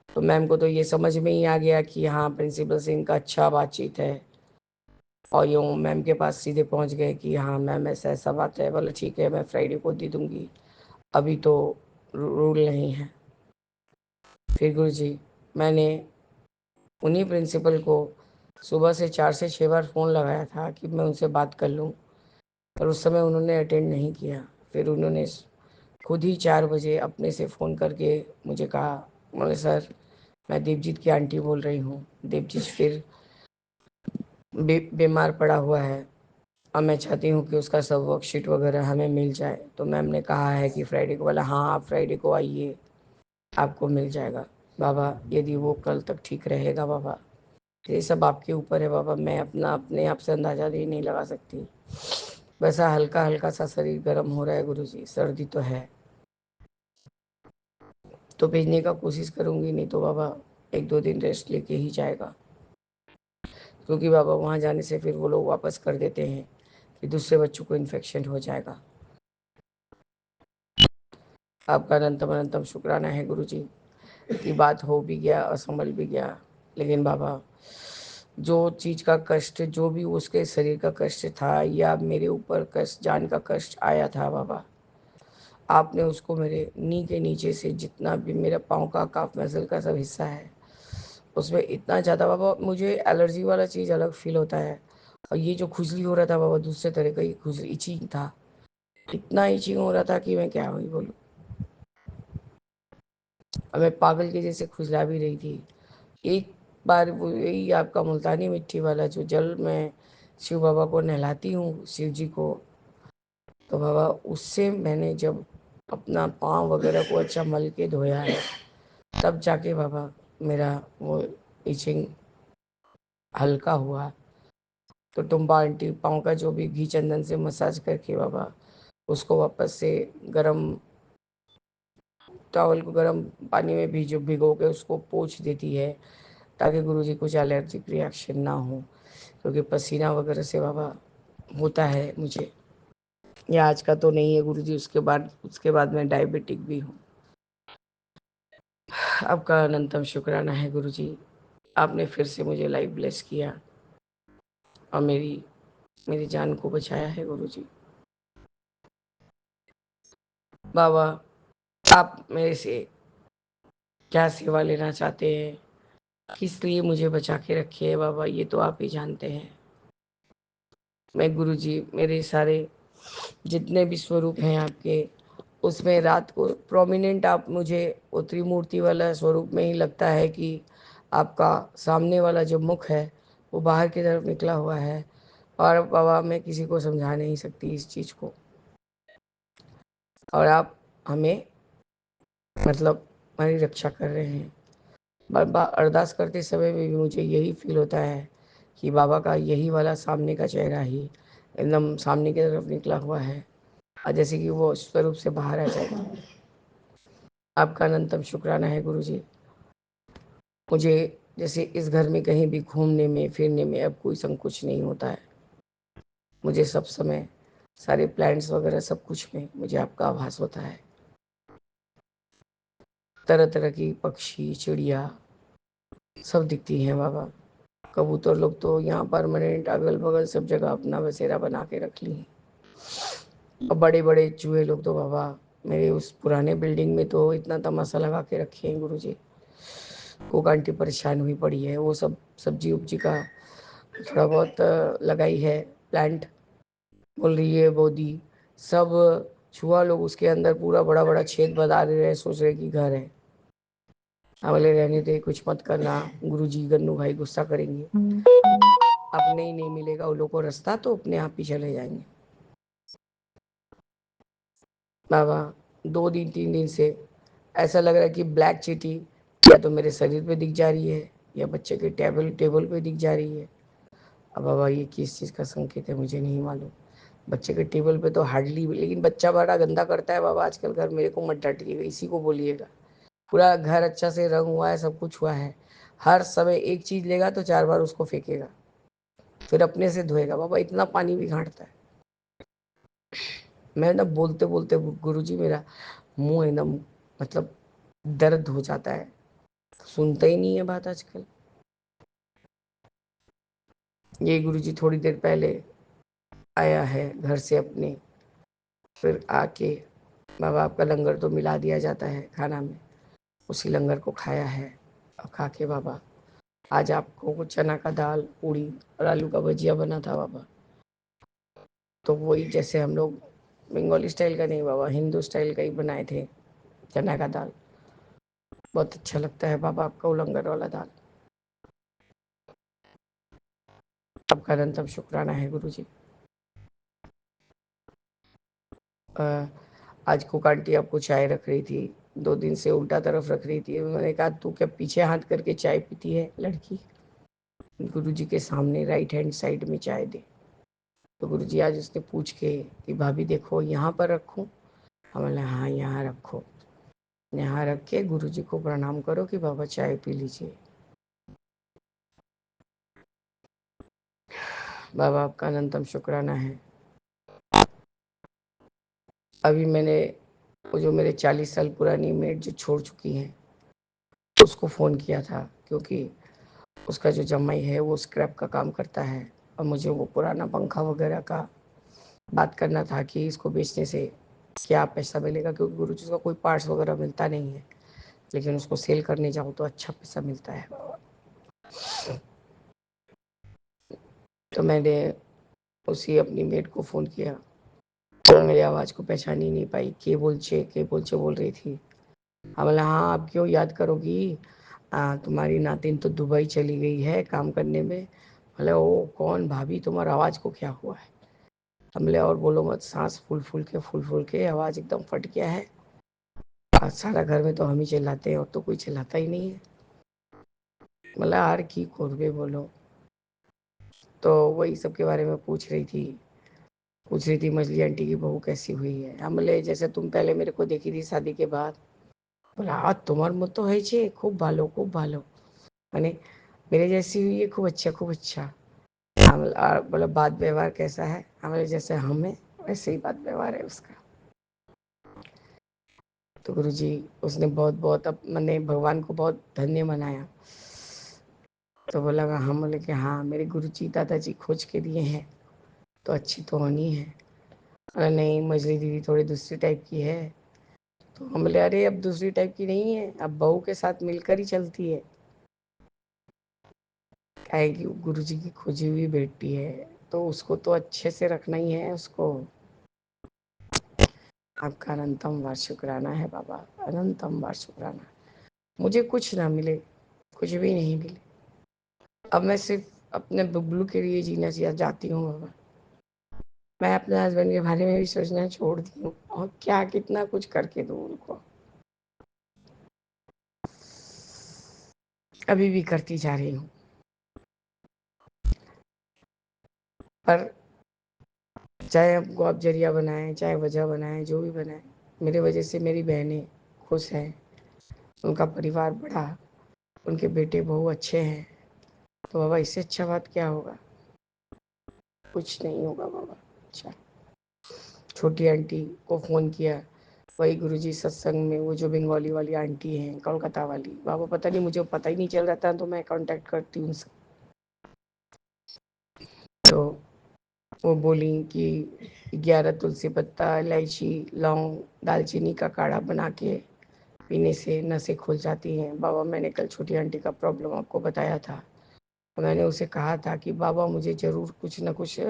[SPEAKER 5] तो मैम को तो ये समझ में ही आ गया कि हाँ प्रिंसिपल से इनका अच्छा बातचीत है। और यूँ मैम के पास सीधे पहुंच गए कि हाँ मैम ऐसा ऐसा बात है। बोले ठीक है, मैं फ्राइडे को दे दूँगी, अभी तो रूल नहीं है। फिर गुरुजी मैंने उन्हीं प्रिंसिपल को सुबह से 4 से 6 बार फ़ोन लगाया था कि मैं उनसे बात कर लूँ, पर उस समय उन्होंने अटेंड नहीं किया। फिर उन्होंने खुद ही 4 बजे अपने से फ़ोन करके मुझे कहा, बोले सर मैं देवजीत की आंटी बोल रही हूँ, देवजीत फिर बीमार पड़ा हुआ है और मैं चाहती हूँ कि उसका सब वर्कशीट वगैरह हमें मिल जाए। तो मैम ने कहा है कि फ्राइडे को। बोला हाँ आप फ्राइडे को आइए, आपको मिल जाएगा बाबा, यदि वो कल तक ठीक रहेगा बाबा। ये सब आपके ऊपर है बाबा, मैं अपने आप से अंदाज़ा भी नहीं लगा सकती। वैसा हल्का हल्का सा शरीर गर्म हो रहा है गुरुजी, सर्दी तो है, तो भेजने का कोशिश करूँगी, नहीं तो बाबा 1-2 दिन रेस्ट लेके ही जाएगा। क्योंकि बाबा वहाँ जाने से फिर वो लोग वापस कर देते हैं कि दूसरे बच्चों को इन्फेक्शन हो जाएगा। आपका अनंतम अनंतम शुक्राना है गुरुजी कि बात हो भी गया और संभल भी गया। लेकिन बाबा जो चीज़ का कष्ट, जो भी उसके शरीर का कष्ट था या मेरे ऊपर कष्ट, जान का कष्ट आया था बाबा, आपने उसको मेरे नी के नीचे से जितना भी मेरा पाँव का काफ मसल का सब हिस्सा है उसमें इतना ज़्यादा बाबा, मुझे एलर्जी वाला चीज़ अलग फील होता है। और ये जो खुजली हो रहा था बाबा, दूसरे तरह का ही खुजली, इचिंग था, इतना इचिंग हो रहा था कि मैं क्या ही बोलूँ। और मैं पागल के जैसे खुजला भी रही थी। एक बार वो यही आपका मुल्तानी मिट्टी वाला जो जल मैं शिव बाबा को नहलाती हूँ, शिव जी को, तो बाबा उससे मैंने जब अपना पाँव वगैरह को अच्छा मल के धोया है, तब जाके बाबा मेरा वो इचिंग हल्का हुआ। तो टुम्बा आंटी पाँव का जो भी घी चंदन से मसाज करके बाबा उसको वापस से गरम टॉवल को गर्म पानी में भिगो के उसको पोंछ देती है, ताकि गुरुजी कुछ एलर्जिक रिएक्शन ना हो। क्योंकि पसीना वगैरह से बाबा होता है मुझे, ये आज का तो नहीं है गुरुजी, उसके बाद मैं डायबिटिक भी हूँ। आपका अनंतम शुक्राना है गुरुजी, आपने फिर से मुझे लाइफ ब्लेस किया और मेरी जान को बचाया है गुरुजी। बाबा आप मेरे से क्या सेवा लेना चाहते हैं, किस लिए मुझे बचा के रखे है बाबा, ये तो आप ही जानते हैं। मैं गुरुजी मेरे सारे जितने भी स्वरूप हैं आपके, उसमें रात को प्रोमिनेंट आप मुझे वो त्रिमूर्ति वाला स्वरूप में ही लगता है कि आपका सामने वाला जो मुख है वो बाहर की तरफ निकला हुआ है। और बाबा मैं किसी को समझा नहीं सकती इस चीज़ को। और आप हमें मतलब हमारी रक्षा कर रहे हैं। बाबा अरदास करते समय में भी मुझे यही फील होता है कि बाबा का यही वाला सामने का चेहरा ही एकदम सामने की तरफ निकला हुआ है, और जैसे कि वो स्वरूप से बाहर आ जाएगा। आपका अनंतम शुक्राना है गुरुजी। मुझे जैसे इस घर में कहीं भी घूमने में फिरने में अब कोई संकोच नहीं होता है। मुझे सब समय सारे प्लांट्स वगैरह सब कुछ में मुझे आपका आभास होता है। तरह तरह की पक्षी चिड़िया सब दिखती हैं बाबा। कबूतर लोग तो यहाँ परमानेंट अगल बगल सब जगह अपना बसेरा बना के रख ली हैं। और बड़े बड़े चूहे लोग तो बाबा मेरे उस पुराने बिल्डिंग में तो इतना तमाशा लगा के रखे हैं गुरुजी। कोक आंटी परेशान हुई पड़ी है, वो सब सब्जी उब्जी का थोड़ा बहुत लगाई है प्लांट, बोल रही है बोदी सब छुआ लोग उसके अंदर पूरा बड़ा बड़ा छेद बता रहे हैं, सोच रहे कि घर है। हम बोले रहने दे, कुछ मत करना, गुरुजी गन्नू भाई गुस्सा करेंगे, अपने ही नहीं मिलेगा वो लोग को रास्ता तो अपने आप ही चले जाएंगे। बाबा 2 दिन 3 दिन से ऐसा लग रहा है कि ब्लैक चीटी या तो मेरे शरीर पे दिख जा रही है या बच्चे के टेबल पे दिख जा रही है। अब बाबा ये किस चीज़ का संकेत है मुझे नहीं मालूम। बच्चे के टेबल पे तो हार्डली, लेकिन बच्चा बड़ा गंदा करता है बाबा आजकल घर, मेरे को मत डांटिएगा, इसी को बोलिएगा। पूरा घर अच्छा से रंग हुआ है, सब कुछ हुआ है, हर समय एक चीज़ लेगा तो 4 बार उसको फेंकेगा, फिर अपने से धोएगा। बाबा इतना पानी भी घाटता है। मैं ना बोलते बोलते गुरुजी मेरा मुंह एकदम मतलब दर्द हो जाता है, सुनता ही नहीं है बात आजकल। ये गुरुजी थोड़ी देर पहले आया है घर से अपने, फिर आके बाबा आपका लंगर तो मिला दिया जाता है खाना में, उसी लंगर को खाया है। और खा के बाबा आज आपको चना का दाल पूड़ी और आलू का भजिया बना था बाबा, तो वही जैसे हम लोग बंगाली स्टाइल का नहीं बाबा, हिंदू स्टाइल का ही बनाए थे चना का दाल। बहुत अच्छा लगता है बाबा आपका वो लंगर वाला दाल। आपका अनंतम शुक्राना है गुरु जी। आज कुक आंटी आपको चाय रख रही थी, 2 दिन से उल्टा तरफ रख रही थी। मैंने कहा तू क्या पीछे हाथ करके चाय पीती है लड़की, गुरु जी के सामने राइट हैंड साइड में चाय दे। तो गुरु जी आज उसने पूछ के कि भाभी देखो यहाँ पर रखूँ, हमने हाँ यहाँ रखो, यहाँ रख के गुरु जी को प्रणाम करो कि बाबा चाय पी लीजिए। बाबा आपका अनंतम शुक्राना है। अभी मैंने वो जो मेरे 40 साल पुरानी मेट जो छोड़ चुकी हैं उसको फ़ोन किया था, क्योंकि उसका जो जमाई है वो स्क्रैप का काम करता है और मुझे वो पुराना पंखा वगैरह का बात करना था कि इसको बेचने से क्या पैसा मिलेगा, क्योंकि गुरु जी का कोई पार्ट्स वगैरह मिलता नहीं है, लेकिन उसको सेल करने जाओ तो अच्छा पैसा मिलता है। तो मैंने उसी अपनी मेट को फ़ोन किया, तो मेरी आवाज़ को पहचान ही नहीं पाई, के बोलचे बोल रही थी। हाँ बोला हाँ आप क्यों याद करोगी, तुम्हारी नातिन तो दुबई चली गई है काम करने में। बोले ओ कौन भाभी, तुम्हारा आवाज़ को क्या हुआ है। हमले और बोलो मत, सांस फूल फूल के आवाज़ एकदम फट गया है। आज सारा घर में तो हम ही चिल्लाते हैं और तो कोई चिल्लाता ही नहीं है। मतलब यार की करबे बोलो। तो वही सब के बारे में पूछ रही थी मछली आंटी की बहू कैसी हुई है। हम बोले जैसे तुम पहले मेरे को देखी थी शादी के बाद। बोला हाँ तुम्हार मत तो है छे, खूब भालो मैंने मेरे जैसी हुई है, खूब अच्छा खूब अच्छा। बोला बात व्यवहार कैसा है, हमारे जैसे हमें वैसे ही बात व्यवहार है उसका। तो गुरुजी उसने बहुत बहुत अब मैंने भगवान को बहुत धन्य मनाया। तो बोला हम बोले कि हाँ मेरे गुरुजी दादाजी खोज के दिए हैं तो अच्छी तो होनी है। बोला नहीं मजली दीदी थोड़ी दूसरी टाइप की है। तो हम बोले अरे अब दूसरी टाइप की नहीं है, अब बहू के साथ मिलकर ही चलती है। है कि गुरु जी की खोजी हुई बेटी है तो उसको तो अच्छे से रखना ही है उसको। आपका अनंतम बार शुक्राना है बाबा, अनंतम बार शुक्राना। मुझे कुछ ना मिले, कुछ भी नहीं मिले, अब मैं सिर्फ अपने बबलू के लिए जीना चाहती हूँ बाबा। मैं अपने हस्बैंड के बारे में भी सोचना छोड़ दी हूँ और क्या कितना कुछ करके दूँ उनको, अभी भी करती जा रही हूँ। पर चाहे हमको आप जरिया बनाएं, चाहे वजह बनाएं, जो भी बनाएं, मेरे वजह से मेरी बहनें खुश हैं, उनका परिवार बड़ा, उनके बेटे बहू अच्छे हैं, तो बाबा इससे अच्छा बात क्या होगा। कुछ नहीं होगा बाबा। अच्छा छोटी आंटी को फ़ोन किया, वही गुरुजी सत्संग में वो जो बंगाली वाली आंटी हैं कोलकाता वाली, बाबा पता नहीं मुझे पता ही नहीं चल रहा था तो मैं कांटेक्ट करती हूँ उनसे। तो वो बोली कि 11 तुलसी पत्ता, इलायची, लौंग, दालचीनी का काढ़ा बना के पीने से नसें खुल जाती हैं। बाबा मैंने कल छोटी आंटी का प्रॉब्लम आपको बताया था, मैंने उसे कहा था कि बाबा मुझे ज़रूर कुछ ना कुछ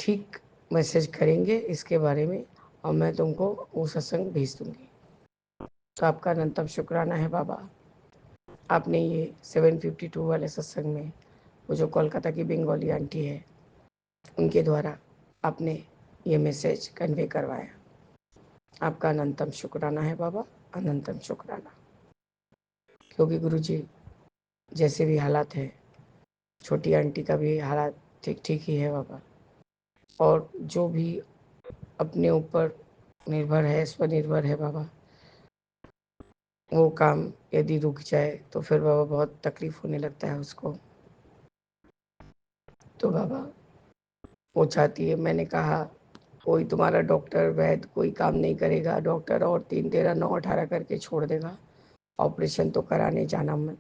[SPEAKER 5] ठीक मैसेज करेंगे इसके बारे में और मैं तुमको वो सत्संग भेज दूंगी। तो आपका अनंतम शुक्राना है बाबा। आपने ये 752 वाले सत्संग में वो जो कोलकाता की बंगाली आंटी है उनके द्वारा आपने ये मैसेज कन्वे करवाया। आपका अनंतम शुक्राना है बाबा, अनंतम शुक्राना। क्योंकि गुरुजी जैसे भी हालात है, छोटी आंटी का भी हालात ठीक ठीक ही है बाबा, और जो भी अपने ऊपर निर्भर है, स्वनिर्भर है बाबा, वो काम यदि रुक जाए तो फिर बाबा बहुत तकलीफ होने लगता है उसको। तो बाबा वो चाहती है, मैंने कहा कोई तुम्हारा डॉक्टर वैद्य कोई काम नहीं करेगा, डॉक्टर और 3 13 9 18 करके छोड़ देगा, ऑपरेशन तो कराने जाना मत।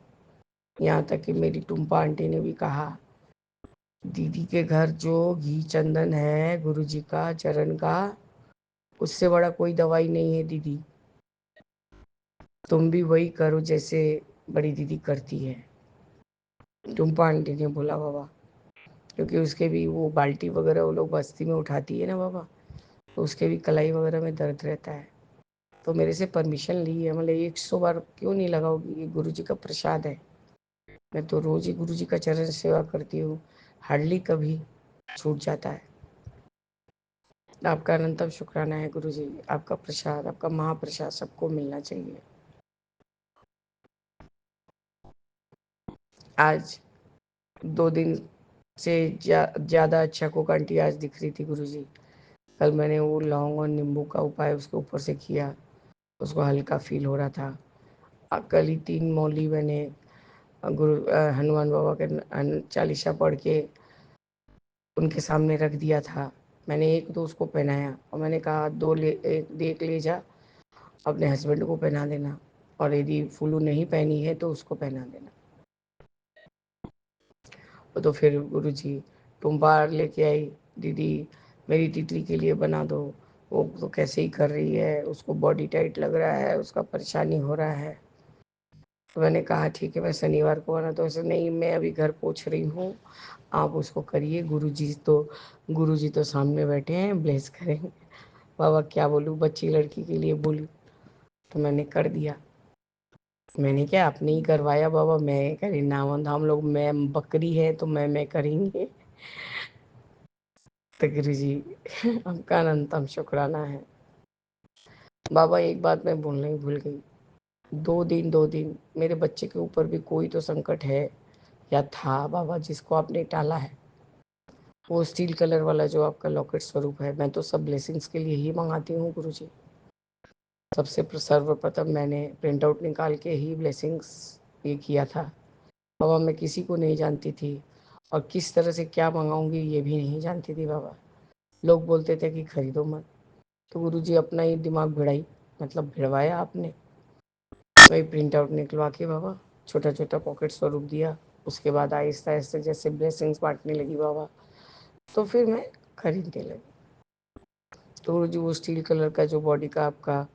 [SPEAKER 5] यहाँ तक कि मेरी टुम्पा आंटी ने भी कहा, दीदी के घर जो घी चंदन है गुरुजी का चरण का, उससे बड़ा कोई दवाई नहीं है दीदी, तुम भी वही करो जैसे बड़ी दीदी करती है। टुम्पा आंटी ने बोला बाबा, क्योंकि उसके भी वो बाल्टी वगैरह वो लोग बस्ती में उठाती है ना बाबा, तो उसके भी कलाई वगैरह में दर्द रहता है। तो मेरे से परमिशन ली है, मतलब 100 बार क्यों नहीं लगाओगी, ये गुरु जी का प्रसाद है, मैं तो रोज ही गुरु जी का चरण सेवा करती हूँ, हार्डली कभी छूट जाता है। आपका अनंतम शुक्राना है गुरु जी, आपका प्रसाद, आपका महाप्रसाद सबको मिलना चाहिए। आज 2 दिन से ज़्यादा अच्छा कोक आंटी आज दिख रही थी गुरु जी। कल मैंने वो लौंग और नींबू का उपाय उसके ऊपर से किया, उसको हल्का फील हो रहा था। कल ही 3 मौली मैंने हनुमान बाबा के चालीसा पढ़ के उनके सामने रख दिया था। मैंने एक तो उसको पहनाया और मैंने कहा एक ले जा अपने हस्बैंड को पहना देना, और यदि फुलू नहीं पहनी है तो उसको पहना देना। तो फिर गुरुजी टुम्बार लेके आई, दीदी मेरी तितली के लिए बना दो, वो तो कैसे ही कर रही है, उसको बॉडी टाइट लग रहा है, उसका परेशानी हो रहा है। तो मैंने कहा ठीक है मैं शनिवार को आना, तो ऐसे नहीं मैं अभी घर पहुंच रही हूँ, आप उसको करिए, गुरुजी तो सामने बैठे हैं, ब्लेस करेंगे। बाबा क्या बोलूँ, बच्ची लड़की के लिए बोलूँ, तो मैंने कर दिया। मैंने क्या अपने ही करवाया बाबा, मैं करी नाम हम लोग मैं बकरी है तो मैं करेंगे। तो गुरु जी आपका अनंतम शुक्राना है बाबा। एक बात मैं बोलना ही भूल गई, 2 दिन मेरे बच्चे के ऊपर भी कोई तो संकट है या था बाबा, जिसको आपने टाला है। वो स्टील कलर वाला जो आपका लॉकेट स्वरूप है, मैं तो सब ब्लेसिंग्स के लिए ही मंगाती हूँ गुरु जी। सबसे सर्वप्रथम मैंने प्रिंट आउट निकाल के ही ब्लेसिंग्स ये किया था बाबा, मैं किसी को नहीं जानती थी और किस तरह से क्या मंगाऊंगी ये भी नहीं जानती थी बाबा। लोग बोलते थे कि खरीदो मत, तो गुरुजी अपना ही दिमाग भिड़ाई, मतलब भिड़वाया आपने। वही प्रिंट आउट निकलवा के बाबा छोटा छोटा पॉकेट स्वरूप दिया। उसके बाद आहिस्ता आहिस्ता जैसे ब्लेसिंग्स बांटने लगी बाबा, तो फिर मैं खरीदने लगी। तो गुरुजी वो स्टील कलर का जो बॉडी का आपका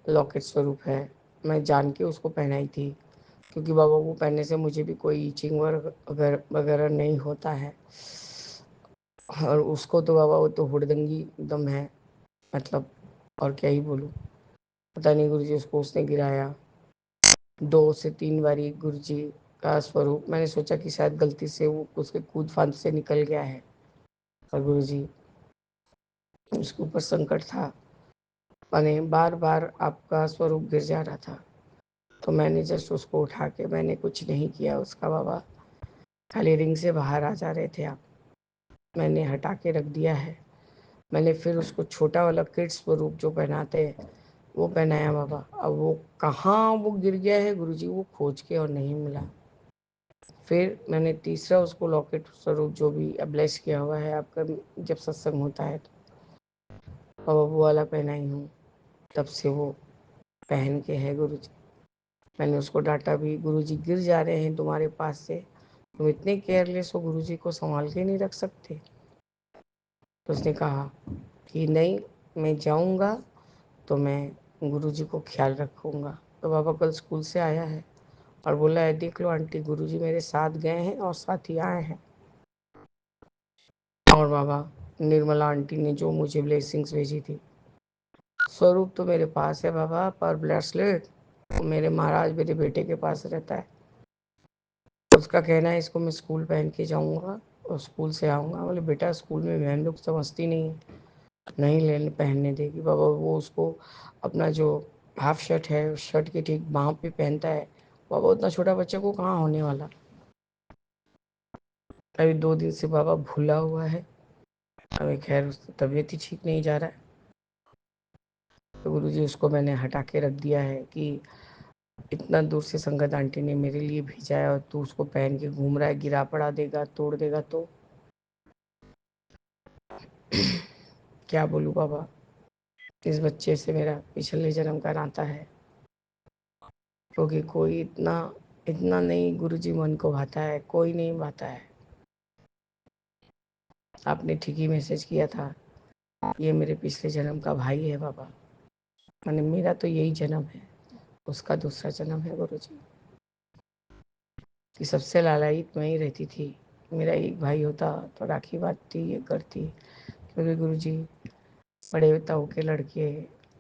[SPEAKER 5] लॉकेट स्वरूप है, मैं जान के उसको पहनाई थी, क्योंकि बाबा वो पहनने से मुझे भी कोई ईचिंग वगैरह नहीं होता है। और उसको तो बाबा वो तो हुड़दंगी एकदम है, मतलब और क्या ही बोलूँ। पता नहीं गुरुजी उसको उसने गिराया 2 से 3 बारी। गुरुजी का स्वरूप मैंने सोचा कि शायद गलती से वो उसके कूद फांद से निकल गया है, और गुरुजी उसके ऊपर संकट था, मैंने बार बार आपका स्वरूप गिर जा रहा था। तो मैंने जस्ट उसको उठा के, मैंने कुछ नहीं किया उसका बाबा, खाली रिंग से बाहर आ जा रहे थे आप, मैंने हटा के रख दिया है। मैंने फिर उसको छोटा वाला किड्स स्वरूप जो पहनाते हैं वो पहनाया बाबा। अब वो कहाँ वो गिर गया है गुरुजी, वो खोज के और नहीं मिला। फिर मैंने तीसरा उसको लॉकेट स्वरूप जो भी ब्लेस किया हुआ है आपका, जब सत्संग होता है तो बाबा वो वाला पहनाई हूँ। तब से वो पहन के है गुरुजी। मैंने उसको डांटा भी, गुरुजी गिर जा रहे हैं तुम्हारे पास से, तुम इतने केयरलेस हो, गुरुजी को संभाल के नहीं रख सकते। तो उसने कहा कि नहीं, मैं जाऊंगा तो मैं गुरुजी को ख्याल रखूंगा। तो बाबा कल स्कूल से आया है और बोला है देख लो आंटी, गुरुजी मेरे साथ गए हैं और साथ ही आए हैं। और बाबा निर्मला आंटी ने जो मुझे ब्लेसिंग्स भेजी थी, स्वरूप तो मेरे पास है बाबा, पर ब्रेसलेट मेरे महाराज मेरे बेटे के पास रहता है। उसका कहना है इसको मैं स्कूल पहन के जाऊँगा और स्कूल से आऊँगा। बोले बेटा स्कूल में मैम लोग समझती नहीं लेने पहनने देगी। बाबा वो उसको अपना जो हाफ शर्ट है उस शर्ट के ठीक बाँह पे पहनता है। बाबा उतना छोटा बच्चा को कहाँ होने वाला। अभी 2 दिन से बाबा भूला हुआ है। अभी खैर उसकी तबीयत ही ठीक नहीं जा रहा है, तो गुरुजी उसको मैंने हटा के रख दिया है कि इतना दूर से संगत आंटी ने मेरे लिए भेजा है और तू उसको पहन के घूम रहा है, गिरा पड़ा देगा, तोड़ देगा तो क्या बोलूँ बाबा। इस बच्चे से मेरा पिछले जन्म का नाता है, क्योंकि कोई इतना इतना नहीं गुरुजी मन को भाता है, कोई नहीं भाता है। आपने ठीक ही मैसेज किया था, ये मेरे पिछले जन्म का भाई है बाबा। मैंने मेरा तो यही जन्म है, उसका दूसरा जन्म है गुरुजी। कि सबसे लालायित मैं ही रहती थी। मेरा एक भाई होता तो राखी बांधती ये करती, क्योंकि गुरुजी बड़े ताऊ के लड़के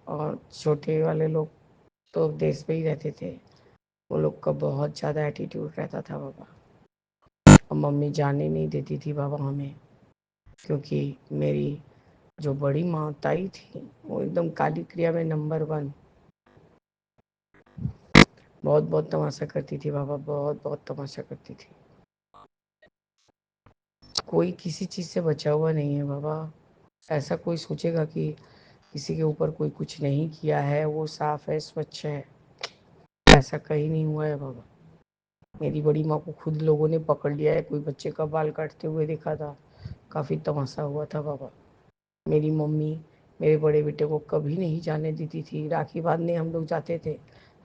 [SPEAKER 5] और छोटे वाले लोग तो देश में ही रहते थे। वो लोग का बहुत ज़्यादा एटीट्यूड रहता था बाबा, और मम्मी जाने नहीं देती थी बाबा हमें, क्योंकि मेरी जो बड़ी माँ ताई थी वो एकदम काली क्रिया में नंबर 1। बहुत बहुत तमाशा करती थी बाबा, बहुत बहुत तमाशा करती थी। कोई किसी चीज़ से बचा हुआ नहीं है बाबा। ऐसा कोई सोचेगा कि किसी के ऊपर कोई कुछ नहीं किया है, वो साफ है, स्वच्छ है, ऐसा कहीं नहीं हुआ है बाबा। मेरी बड़ी माँ को खुद लोगों ने पकड़ लिया है, कोई बच्चे का बाल काटते हुए देखा था, काफ़ी तमाशा हुआ था बाबा। मेरी मम्मी मेरे बड़े बेटे को कभी नहीं जाने देती थी। राखी बांधने हम लोग जाते थे,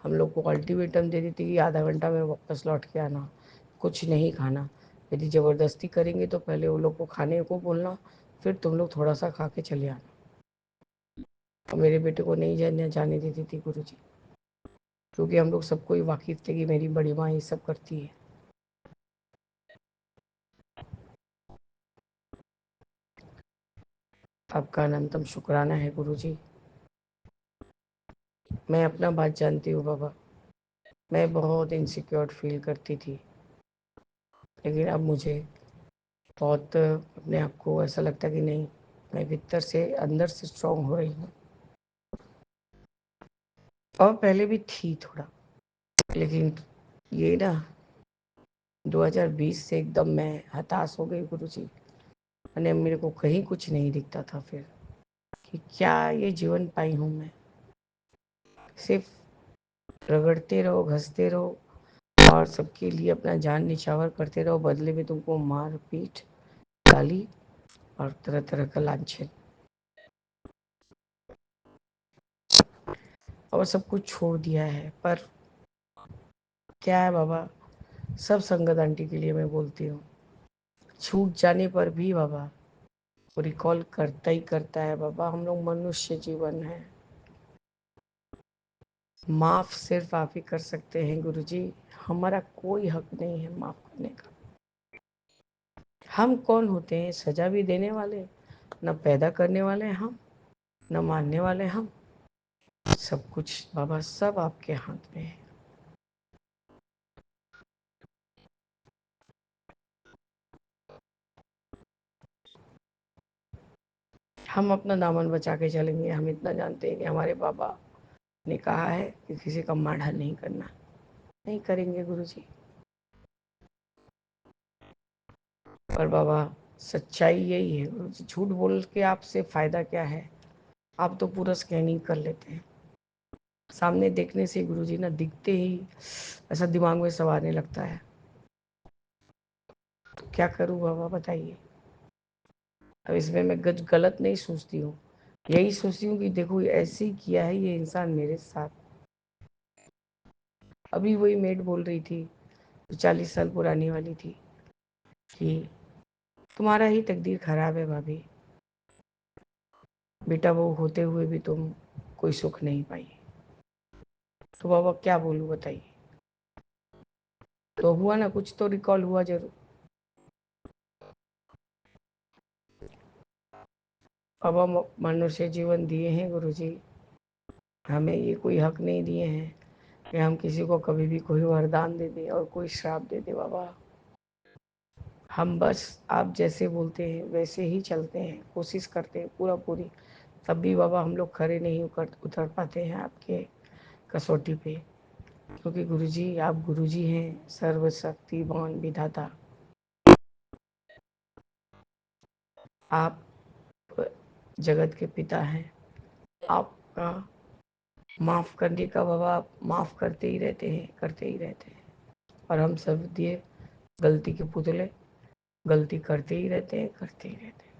[SPEAKER 5] हम लोग को अल्टीमेटम दे देती कि आधा घंटा में वापस लौट के आना, कुछ नहीं खाना। यदि ज़बरदस्ती करेंगे तो पहले वो लोग को खाने को बोलना, फिर तुम लोग थोड़ा सा खा के चले आना। और मेरे बेटे को नहीं जाने देती थी गुरुजी, क्योंकि हम लोग सबको ही वाकिफ थे कि मेरी बड़ी माँ ये सब करती है। आपका अनंतम शुक्राना है गुरुजी। मैं अपना बात जानती हूँ बाबा, मैं बहुत इनसिक्योर फील करती थी, लेकिन अब मुझे बहुत अपने आप को ऐसा लगता है कि नहीं, मैं भीतर से अंदर से स्ट्रांग हो रही हूँ। और पहले भी थी थोड़ा, लेकिन ये ना 2020 से एकदम मैं हताश हो गई गुरुजी। मैंने मेरे को कहीं कुछ नहीं दिखता था फिर कि क्या ये जीवन पाई हूँ मैं। सिर्फ रगड़ते रहो, घसते रहो और सबके लिए अपना जान निछावर करते रहो, बदले में तुमको मार पीट, गाली और तरह तरह का लांछन। और सब कुछ छोड़ दिया है, पर क्या है बाबा, सब संगत आंटी के लिए मैं बोलती हूँ, छूट जाने पर भी बाबा वो रिकॉल करता ही करता है बाबा। हम लोग मनुष्य जीवन है, माफ सिर्फ आप ही कर सकते हैं गुरुजी। हमारा कोई हक नहीं है माफ करने का। हम कौन होते हैं सजा भी देने वाले, न पैदा करने वाले हम, न मानने वाले हम। सब कुछ बाबा सब आपके हाथ में है। हम अपना दामन बचा के चलेंगे। हम इतना जानते हैं कि हमारे बाबा ने कहा है कि किसी का माड़ा नहीं करना, नहीं करेंगे गुरुजी। पर बाबा सच्चाई यही है गुरुजी, झूठ बोल के आपसे फायदा क्या है। आप तो पूरा स्कैनिंग कर लेते हैं, सामने देखने से गुरुजी ना दिखते ही ऐसा दिमाग में सवारने लगता है। तो क्या करूँ बाबा बताइए। अब इसमें मैं गलत नहीं सोचती हूँ, यही सोचती हूँ कि देखो ऐसे ही किया है ये इंसान मेरे साथ। अभी वही मेड बोल रही थी जो 40 साल पुरानी वाली थी कि तुम्हारा ही तकदीर खराब है भाभी, बेटा वो होते हुए भी तुम कोई सुख नहीं पाई। तो बाबा क्या बोलूँ बताइए। तो हुआ ना, कुछ तो रिकॉल हुआ जरूर। बाबा मनुष्य जीवन दिए हैं गुरुजी, हमें ये कोई हक नहीं दिए हैं कि हम किसी को कभी भी कोई वरदान दे दें और कोई श्राप दे दे बाबा। हम बस आप जैसे बोलते हैं वैसे ही चलते हैं, कोशिश करते हैं पूरा पूरी, तब भी बाबा हम लोग खड़े नहीं उतर पाते हैं आपके कसौटी पे, क्योंकि गुरुजी आप गुरुजी हैं, सर्वशक्तिमान विधाता। आप जगत के पिता हैं। आपका माफ़ करने का बाबा आप माफ़ करते ही रहते हैं, करते ही रहते हैं, और हम सब दिए गलती के पुतले, गलती करते ही रहते हैं, करते ही रहते हैं।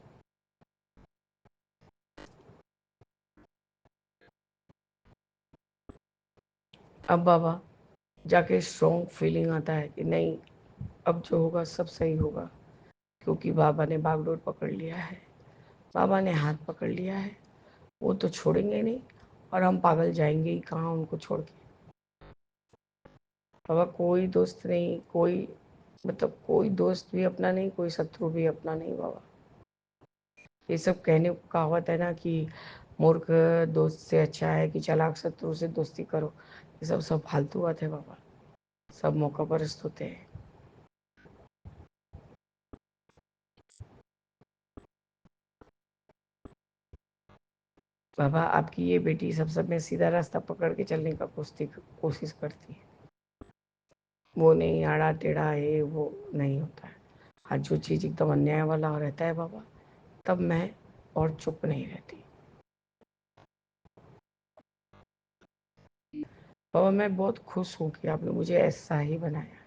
[SPEAKER 5] अब बाबा जाके स्ट्रॉन्ग फीलिंग आता है कि नहीं, अब जो होगा सब सही होगा, क्योंकि बाबा ने बागडोर पकड़ लिया है, बाबा ने हाथ पकड़ लिया है, वो तो छोड़ेंगे नहीं, और हम पागल जाएंगे ही कहाँ उनको छोड़ के। बाबा कोई दोस्त नहीं, कोई मतलब कोई दोस्त भी अपना नहीं, कोई शत्रु भी अपना नहीं बाबा। ये सब कहने को कहावत है ना कि मूर्ख दोस्त से अच्छा है कि चालाक शत्रु से दोस्ती करो, ये सब फालतू बात है बाबा, सब मौका परस्त होते हैं। बाबा आपकी ये बेटी सब समय सीधा रास्ता पकड़ के चलने का कोशिश करती है, वो नहीं आड़ा टेढ़ा है, वो नहीं होता है। आज जो चीज़ एकदम अन्याय वाला रहता है बाबा, तब मैं और चुप नहीं रहती। बाबा मैं बहुत खुश हूँ कि आपने मुझे ऐसा ही बनाया,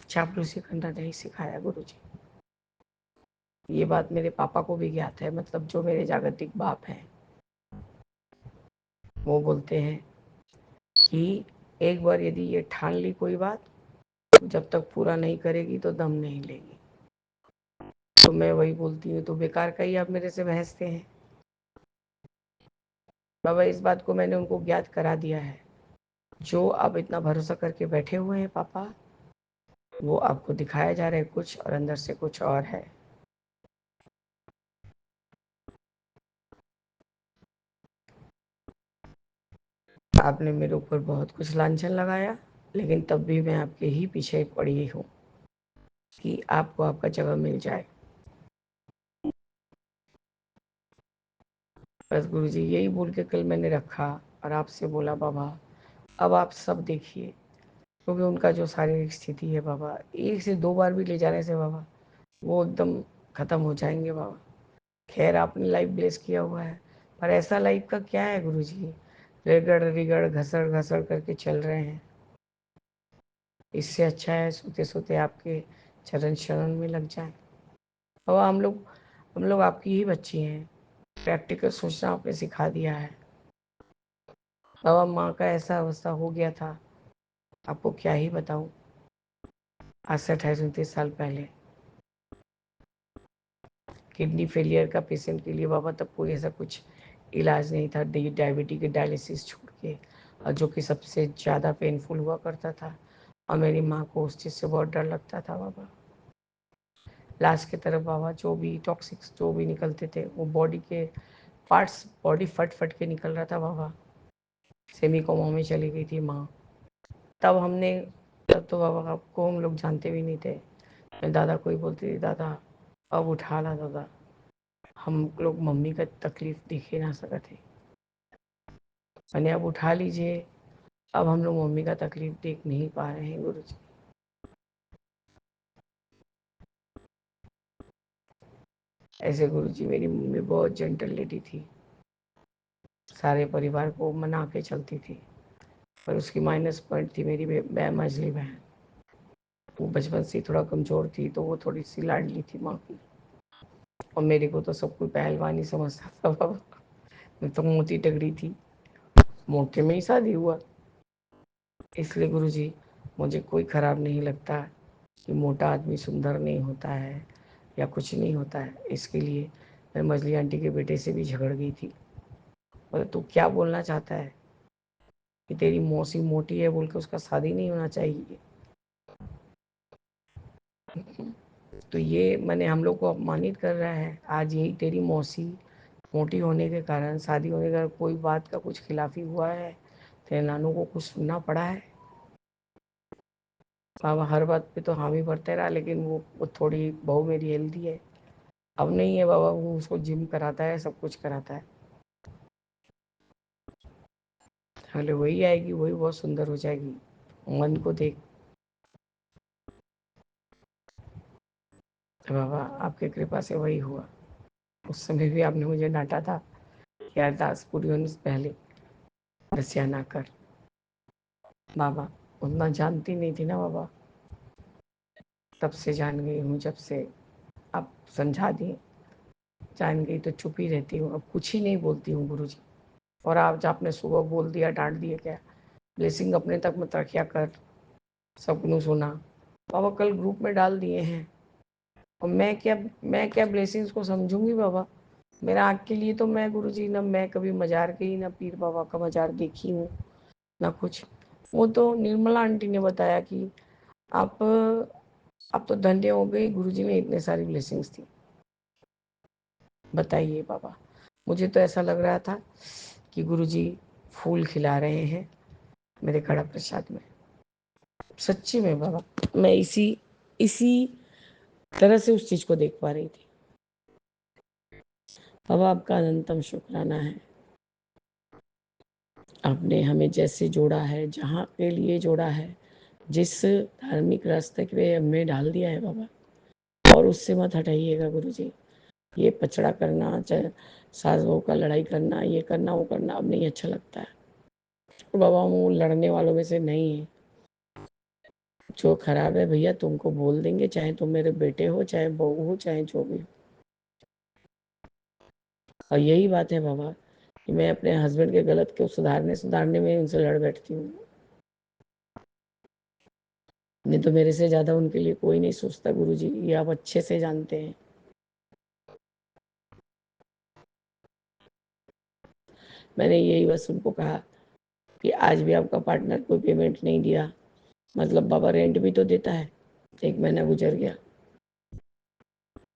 [SPEAKER 5] चापलूसी करना नहीं सिखाया गुरुजी। ये बात मेरे पापा को भी ज्ञात है, मतलब जो मेरे जागतिक बाप हैं, वो बोलते हैं कि एक बार यदि ये ठान ली कोई बात, तो जब तक पूरा नहीं करेगी तो दम नहीं लेगी। तो मैं वही बोलती हूँ, तो बेकार का ही आप मेरे से बहसते हैं। बाबा इस बात को मैंने उनको ज्ञात करा दिया है, जो आप इतना भरोसा करके बैठे हुए हैं पापा, वो आपको दिखाया जा रहा है कुछ और अंदर से कुछ और है। आपने मेरे ऊपर बहुत कुछ लांछन लगाया, लेकिन तब भी मैं आपके ही पीछे पड़ी हूँ कि आपको आपका जगह मिल जाए। बस गुरुजी यही बोल के कल मैंने रखा और आपसे बोला बाबा अब आप सब देखिए, क्योंकि उनका जो शारीरिक स्थिति है बाबा, 1 से 2 बार भी ले जाने से बाबा वो एकदम ख़त्म हो जाएंगे बाबा। खैर आपने लाइफ ब्लेस किया हुआ है, पर ऐसा लाइफ का क्या है गुरुजी, रेगड़ रिगड़ घसड़ घसड़ करके चल रहे हैं। इससे अच्छा है सोते सोते आपके चरण शरण में लग जाए। बाबा हम लोग आपकी ही बच्ची हैं, प्रैक्टिकल सोचना आपने सिखा दिया है। बाबा माँ का ऐसा अवस्था हो गया था, आपको क्या ही बताऊँ। आज से 28-29 साल पहले किडनी फेलियर का पेशेंट के लिए बाबा तब कोई ऐसा कुछ इलाज नहीं था, डायबिटीज के डायलिसिस छोड़ के, और जो कि सबसे ज़्यादा पेनफुल हुआ करता था, और मेरी माँ को उस चीज़ से बहुत डर लगता था बाबा। लास्ट की तरफ बाबा जो भी टॉक्सिक्स जो भी निकलते थे, वो बॉडी के पार्ट्स, बॉडी फट फट के निकल रहा था बाबा। सेमी कोमा में चली गई थी माँ। तब तो बाबा आपको हम लोग जानते भी नहीं थे। मैं दादा को ही बोलती थी, दादा अब उठा ला दादा, हम लोग मम्मी का तकलीफ देख ही ना सकते, मैंने अब उठा लीजिए, अब हम लोग मम्मी का तकलीफ देख नहीं पा रहे हैं गुरु जी। ऐसे गुरु जी मेरी मम्मी बहुत जेंटल लेडी थी, सारे परिवार को मना के चलती थी, पर उसकी माइनस पॉइंट थी मेरी मझली बहन। वो बचपन से थोड़ा कमज़ोर थी, तो वो थोड़ी सी लाडली थी माँ की, और मेरे को तो सब कोई पहलवानी समझता था बाबा। मैं तो मोटी टगड़ी थी, मोटे में ही शादी हुआ। इसलिए गुरुजी मुझे कोई ख़राब नहीं लगता कि मोटा आदमी सुंदर नहीं होता है या कुछ नहीं होता है। इसके लिए मैं मछली आंटी के बेटे से भी झगड़ गई थी, बोले तू क्या बोलना चाहता है कि तेरी मौसी मोटी है बोल के उसका शादी नहीं होना चाहिए। तो ये मैंने हम लोग को अपमानित कर रहा है आज, यही तेरी मौसी मोटी होने के कारण, शादी होने के कारण कोई बात का कुछ खिलाफी हुआ है, तेरे नानू को कुछ सुनना पड़ा है। बाबा हर बात पे तो हामी भरते रहा, लेकिन वो थोड़ी बहू मेरी हेल्दी है, अब नहीं है बाबा। वो उसको जिम कराता है, सब कुछ कराता है। बोले वही आएगी, वही बहुत सुंदर हो जाएगी, मन को देख। तो बाबा आपकी कृपा से वही हुआ। उस समय भी आपने मुझे डांटा था कि अरदास पूरी होने से पहले रसिया ना कर। बाबा उतना जानती नहीं थी ना बाबा, तब से जान गई हूँ। जब से आप समझा दिए, जान गई तो चुप ही रहती हूँ, अब कुछ ही नहीं बोलती हूँ गुरुजी। और आप जो आपने सुबह बोल दिया, डांट दिया, क्या ब्लेसिंग अपने तक मत रखिया कर, सबने सुना। बाबा कल ग्रुप में डाल दिए हैं, और मैं क्या ब्लेसिंग्स को समझूंगी बाबा। मेरा आँख के लिए तो मैं गुरुजी, ना मैं कभी मजार गई, ना पीर बाबा का मजार देखी हूँ, ना कुछ। वो तो निर्मला आंटी ने बताया कि आप तो धन्य हो गई, गुरुजी ने इतने सारी ब्लेसिंग्स थी। बताइए बाबा, मुझे तो ऐसा लग रहा था कि गुरुजी फूल खिला रहे हैं मेरे कड़ा प्रसाद में। सच्ची में बाबा, मैं इसी तरह से उस चीज को देख पा रही थी। बाबा आपका अनंतम शुक्राना है, आपने हमें जैसे जोड़ा है, जहाँ के लिए जोड़ा है, जिस धार्मिक रास्ते पे हमें डाल दिया है बाबा, और उससे मत हटाइएगा गुरुजी। ये पचड़ा करना, चाहे सास बहू का लड़ाई करना, ये करना वो करना, अब नहीं अच्छा लगता है। तो बाबा वो लड़ने वालों में से नहीं है। जो खराब है भैया तुमको बोल देंगे, चाहे तुम मेरे बेटे हो, चाहे बहू हो, चाहे जो भी हो। और यही बात है बाबा कि मैं अपने हस्बैंड के गलत को सुधारने में उनसे लड़ बैठती हूँ। नहीं तो मेरे से ज्यादा उनके लिए कोई नहीं सोचता गुरुजी, ये आप अच्छे से जानते हैं। मैंने यही बस उनको कहा कि आज भी आपका पार्टनर कोई पेमेंट नहीं दिया, मतलब बाबा रेंट भी तो देता है, 1 महीना गुजर गया।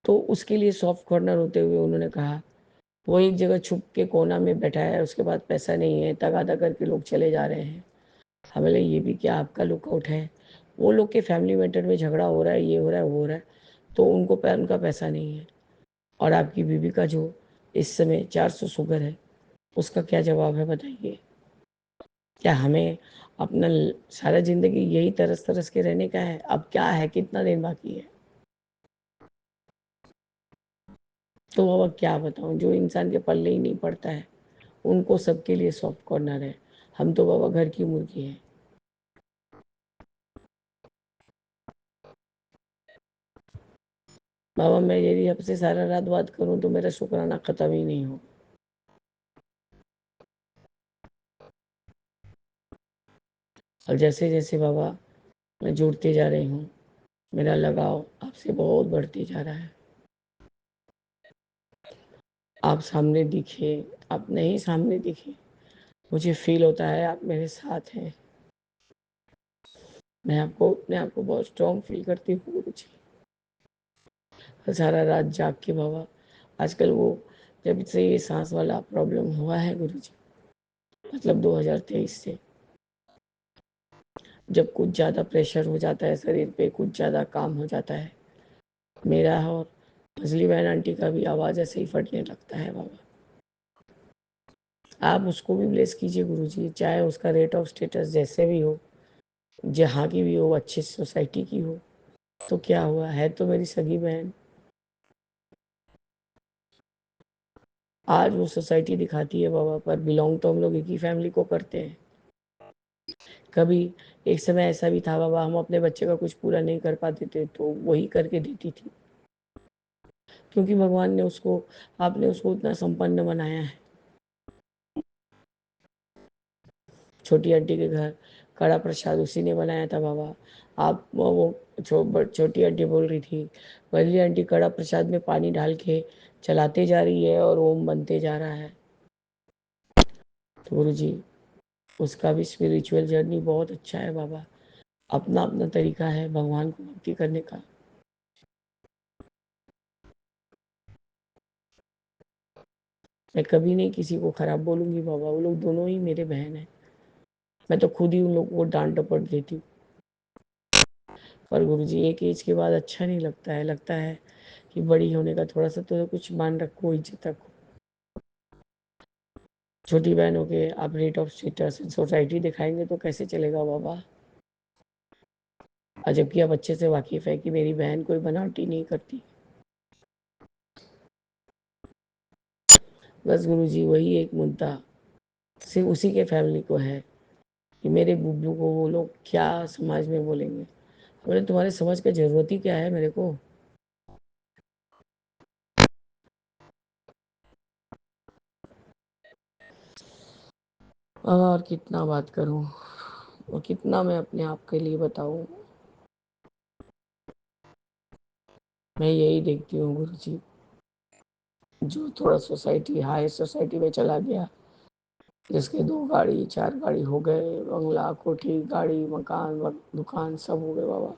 [SPEAKER 5] तो उसके लिए सॉफ्ट कॉर्नर होते हुए उन्होंने कहा वो एक जगह छुप के कोना में बैठा है, उसके बाद पैसा नहीं है, तगादा करके लोग चले जा रहे हैं। हमें लगे ये भी क्या आपका लुकआउट है। वो लोग के फैमिली मैटर में झगड़ा हो रहा है, ये हो रहा है, वो हो रहा है, तो उनका पैसा नहीं है। और आपकी बीबी का जो इस समय 400 शुगर है, उसका क्या जवाब है बताइए। क्या हमें अपना सारा जिंदगी यही तरस तरस के रहने का है? अब क्या है, कितना दिन बाकी है? तो बाबा क्या बताऊं, जो इंसान के पल्ले ही नहीं पड़ता है उनको सबके लिए सॉफ्ट कॉर्नर है। हम तो बाबा घर की मुर्गी है। बाबा मैं यदि आपसे सारा रात बात करूं तो मेरा शुक्राना खत्म ही नहीं हो। और जैसे जैसे बाबा मैं जुड़ते जा रही हूँ, मेरा लगाव आपसे बहुत बढ़ते जा रहा है। आप सामने दिखे, आप नहीं सामने दिखे, मुझे फील होता है आप मेरे साथ हैं। मैं अपने आप को बहुत स्ट्रॉन्ग फील करती हूँ गुरु जी। सारा रात जाग के बाबा, आजकल वो जब से ये सांस वाला प्रॉब्लम हुआ है गुरु जी, मतलब 2023 से, जब कुछ ज़्यादा प्रेशर हो जाता है शरीर पे, कुछ ज़्यादा काम हो जाता है, मेरा और मछली बहन आंटी का भी आवाज़ ऐसे ही फटने लगता है बाबा। आप उसको भी ब्लेस कीजिए गुरु जी, चाहे उसका रेट ऑफ स्टेटस जैसे भी हो, जहाँ की भी हो, अच्छी सोसाइटी की हो, तो क्या हुआ, है तो मेरी सगी बहन। आज वो सोसाइटी दिखाती है बाबा, पर बिलोंग तो हम लोग एक ही फैमिली को करते हैं। कभी एक समय ऐसा भी था बाबा, हम अपने बच्चे का कुछ पूरा नहीं कर पाते थे तो वही करके देती थी, क्योंकि भगवान ने उसको, आपने उसको उतना संपन्न बनाया है। छोटी आंटी के घर कड़ा प्रसाद उसी ने बनाया था बाबा। आप छोटी आंटी बोल रही थी, बड़ी आंटी कड़ा प्रसाद में पानी डाल के चलाते जा रही है और ओम बनते जा रहा है। तो गुरु जी उसका भी स्पिरिचुअल जर्नी बहुत अच्छा है बाबा, अपना अपना तरीका है भगवान को भक्ति करने का। मैं कभी नहीं किसी को खराब बोलूंगी बाबा, वो लोग दोनों ही मेरे बहन हैं। मैं तो खुद ही उन लोगों को डांट डपट देती हूँ। पर गुरुजी एक एज के बाद अच्छा नहीं लगता है कि बड़ी होने का थोड़ा सा तो कुछ मान रखो, इज्जत रखो। छोटी बहन हो के आप रेट ऑफ स्टेटस सोसाइटी दिखाएंगे तो कैसे चलेगा बाबा। और जबकि आप अच्छे से वाकिफ है कि मेरी बहन कोई बनावटी नहीं करती। बस गुरुजी वही एक मुद्दा सिर्फ उसी के फैमिली को है कि मेरे बुब्बू को वो लोग क्या समाज में बोलेंगे। बोले तुम्हारे समझ का जरूरत ही क्या है मेरे को। और कितना बात करूं और कितना मैं अपने आप के लिए बताऊं। मैं यही देखती हूँ गुरुजी, जो थोड़ा सोसाइटी हाई सोसाइटी में चला गया, जिसके 2 गाड़ी 4 गाड़ी हो गए, बंगला कोठी गाड़ी मकान दुकान सब हो गए बाबा,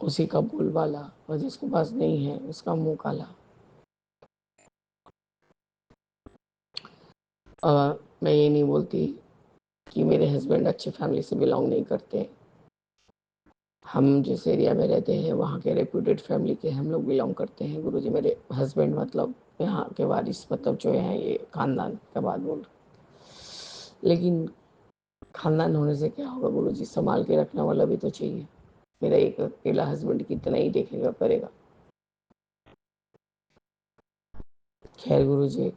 [SPEAKER 5] उसी का बोलबाला, और जिसके पास नहीं है उसका मुंह काला। मैं ये नहीं बोलती कि मेरे हस्बैंड अच्छे फैमिली से बिलोंग नहीं करते। हम जिस एरिया में रहते हैं वहाँ के रेप्यूटेड फैमिली के हम लोग बिलोंग करते हैं गुरुजी। मेरे हस्बैंड मतलब यहाँ के वारिस, मतलब जो है ये खानदान का बात बोल रहे। लेकिन खानदान होने से क्या होगा गुरुजी, संभाल के रखने वाला भी तो चाहिए। मेरा एक अकेला हस्बैंड कितना ही देखेगा करेगा। खैर गुरुजी,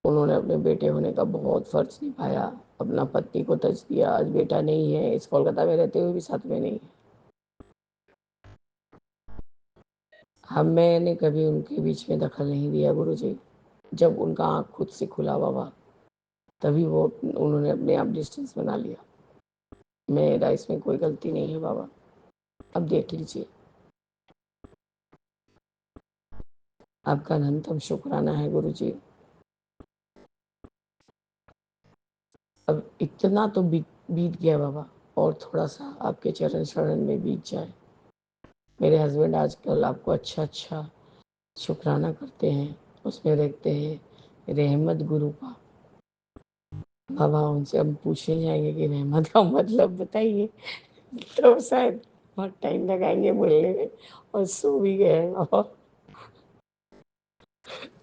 [SPEAKER 5] उन्होंने अपने बेटे होने का बहुत फर्ज निभाया, अपना पत्नी को तज दिया। आज बेटा नहीं है, इस कोलकाता में रहते हुए भी साथ में नहीं है। हम मैंने कभी उनके बीच में दखल नहीं दिया गुरुजी। जब उनका आँख खुद से खुला बाबा, तभी वो उन्होंने अपने आप डिस्टेंस बना लिया। मेरा इसमें कोई गलती नहीं है बाबा, अब देख लीजिए। आपका अनंतम शुक्राना है गुरुजी। अब इतना तो बीत गया बाबा, और थोड़ा सा आपके चरण शरण में बीत जाए। मेरे हस्बैंड आजकल आपको अच्छा शुक्राना करते हैं, उसमें देखते हैं रहमत गुरु का। बाबा उनसे हम पूछने जाएंगे कि रहमत का मतलब बताइए, तो शायद बहुत टाइम लगाएंगे बोलने में, और सो भी गए हैं बाबा।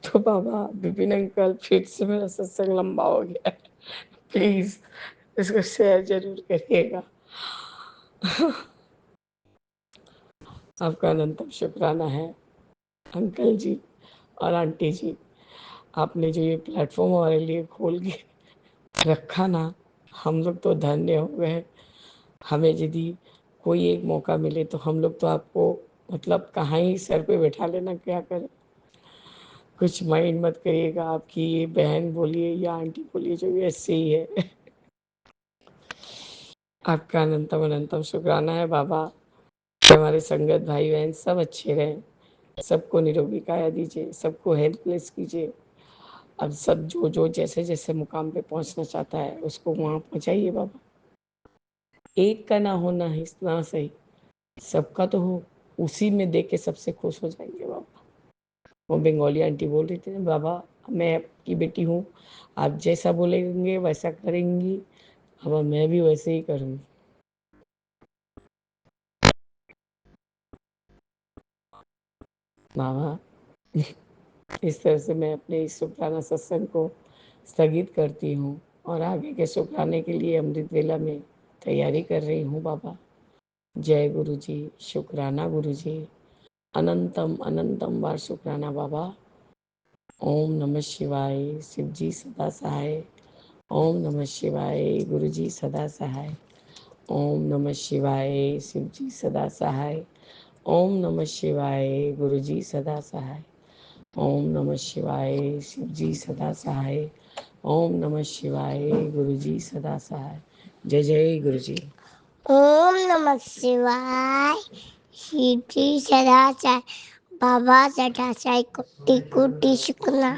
[SPEAKER 5] तो बाबा विपिन अंकल, फिर से मेरा सत्संग लंबा हो गया है, प्लीज इसको शेयर जरूर करिएगा। आपका अनंतम शुक्राना है अंकल जी और आंटी जी। आपने जो ये प्लेटफॉर्म हमारे लिए खोल के रखा ना, हम लोग तो धन्य हो गए। हमें यदि कोई एक मौका मिले तो हम लोग तो आपको मतलब कहाँ ही सर पे बैठा लेना, क्या करें। कुछ माइंड मत करिएगा, आपकी ये बहन बोलिए या आंटी बोलिए, जो भी ऐसे ही है। आपका अनंतम अनंतम शुक्राना है बाबा। हमारे संगत भाई बहन सब अच्छे रहें, सबको निरोगी काया दीजिए, सबको हेल्पलेस कीजिए। अब सब जो जो जैसे जैसे मुकाम पे पहुंचना चाहता है उसको वहाँ पहुंचाइए बाबा। एक का ना होना है ना सही, सबका तो हो, उसी में देख के सबसे खुश हो जाएंगे बाबा। वो बंगाली आंटी बोल रही थी ना, बाबा मैं आपकी बेटी हूँ, आप जैसा बोलेंगे वैसा करेंगी, बाबा मैं भी वैसे ही करूँगी। बाबा इस तरह से मैं अपने इस शुक्राना सत्संग को स्थगित करती हूँ और आगे के शुक्राने के लिए अमृत वेला में तैयारी कर रही हूँ बाबा। जय गुरु जी, शुक्राना गुरु जी, अनंतम अनंतम बार शुक्राना बाबा। ओम नमः शिवाय, शिव जी सदा सहाय। ओम नमः शिवाय, गुरु जी सदा सहाय। ओम नमः शिवाय, शिव जी सदा सहाय। ओम नमः शिवाय, गुरु जी सदा सहाय। ओम नमः शिवाय, शिव जी सदा सहाय। ओम नमः शिवाय, गुरु जी सदा सहाय। जय जय गुरु जी।
[SPEAKER 6] ओम नमः शिवाय, शिव जी सदा सहाय। बाबा सदा सहाय, कोटि कोटि शुक्राना।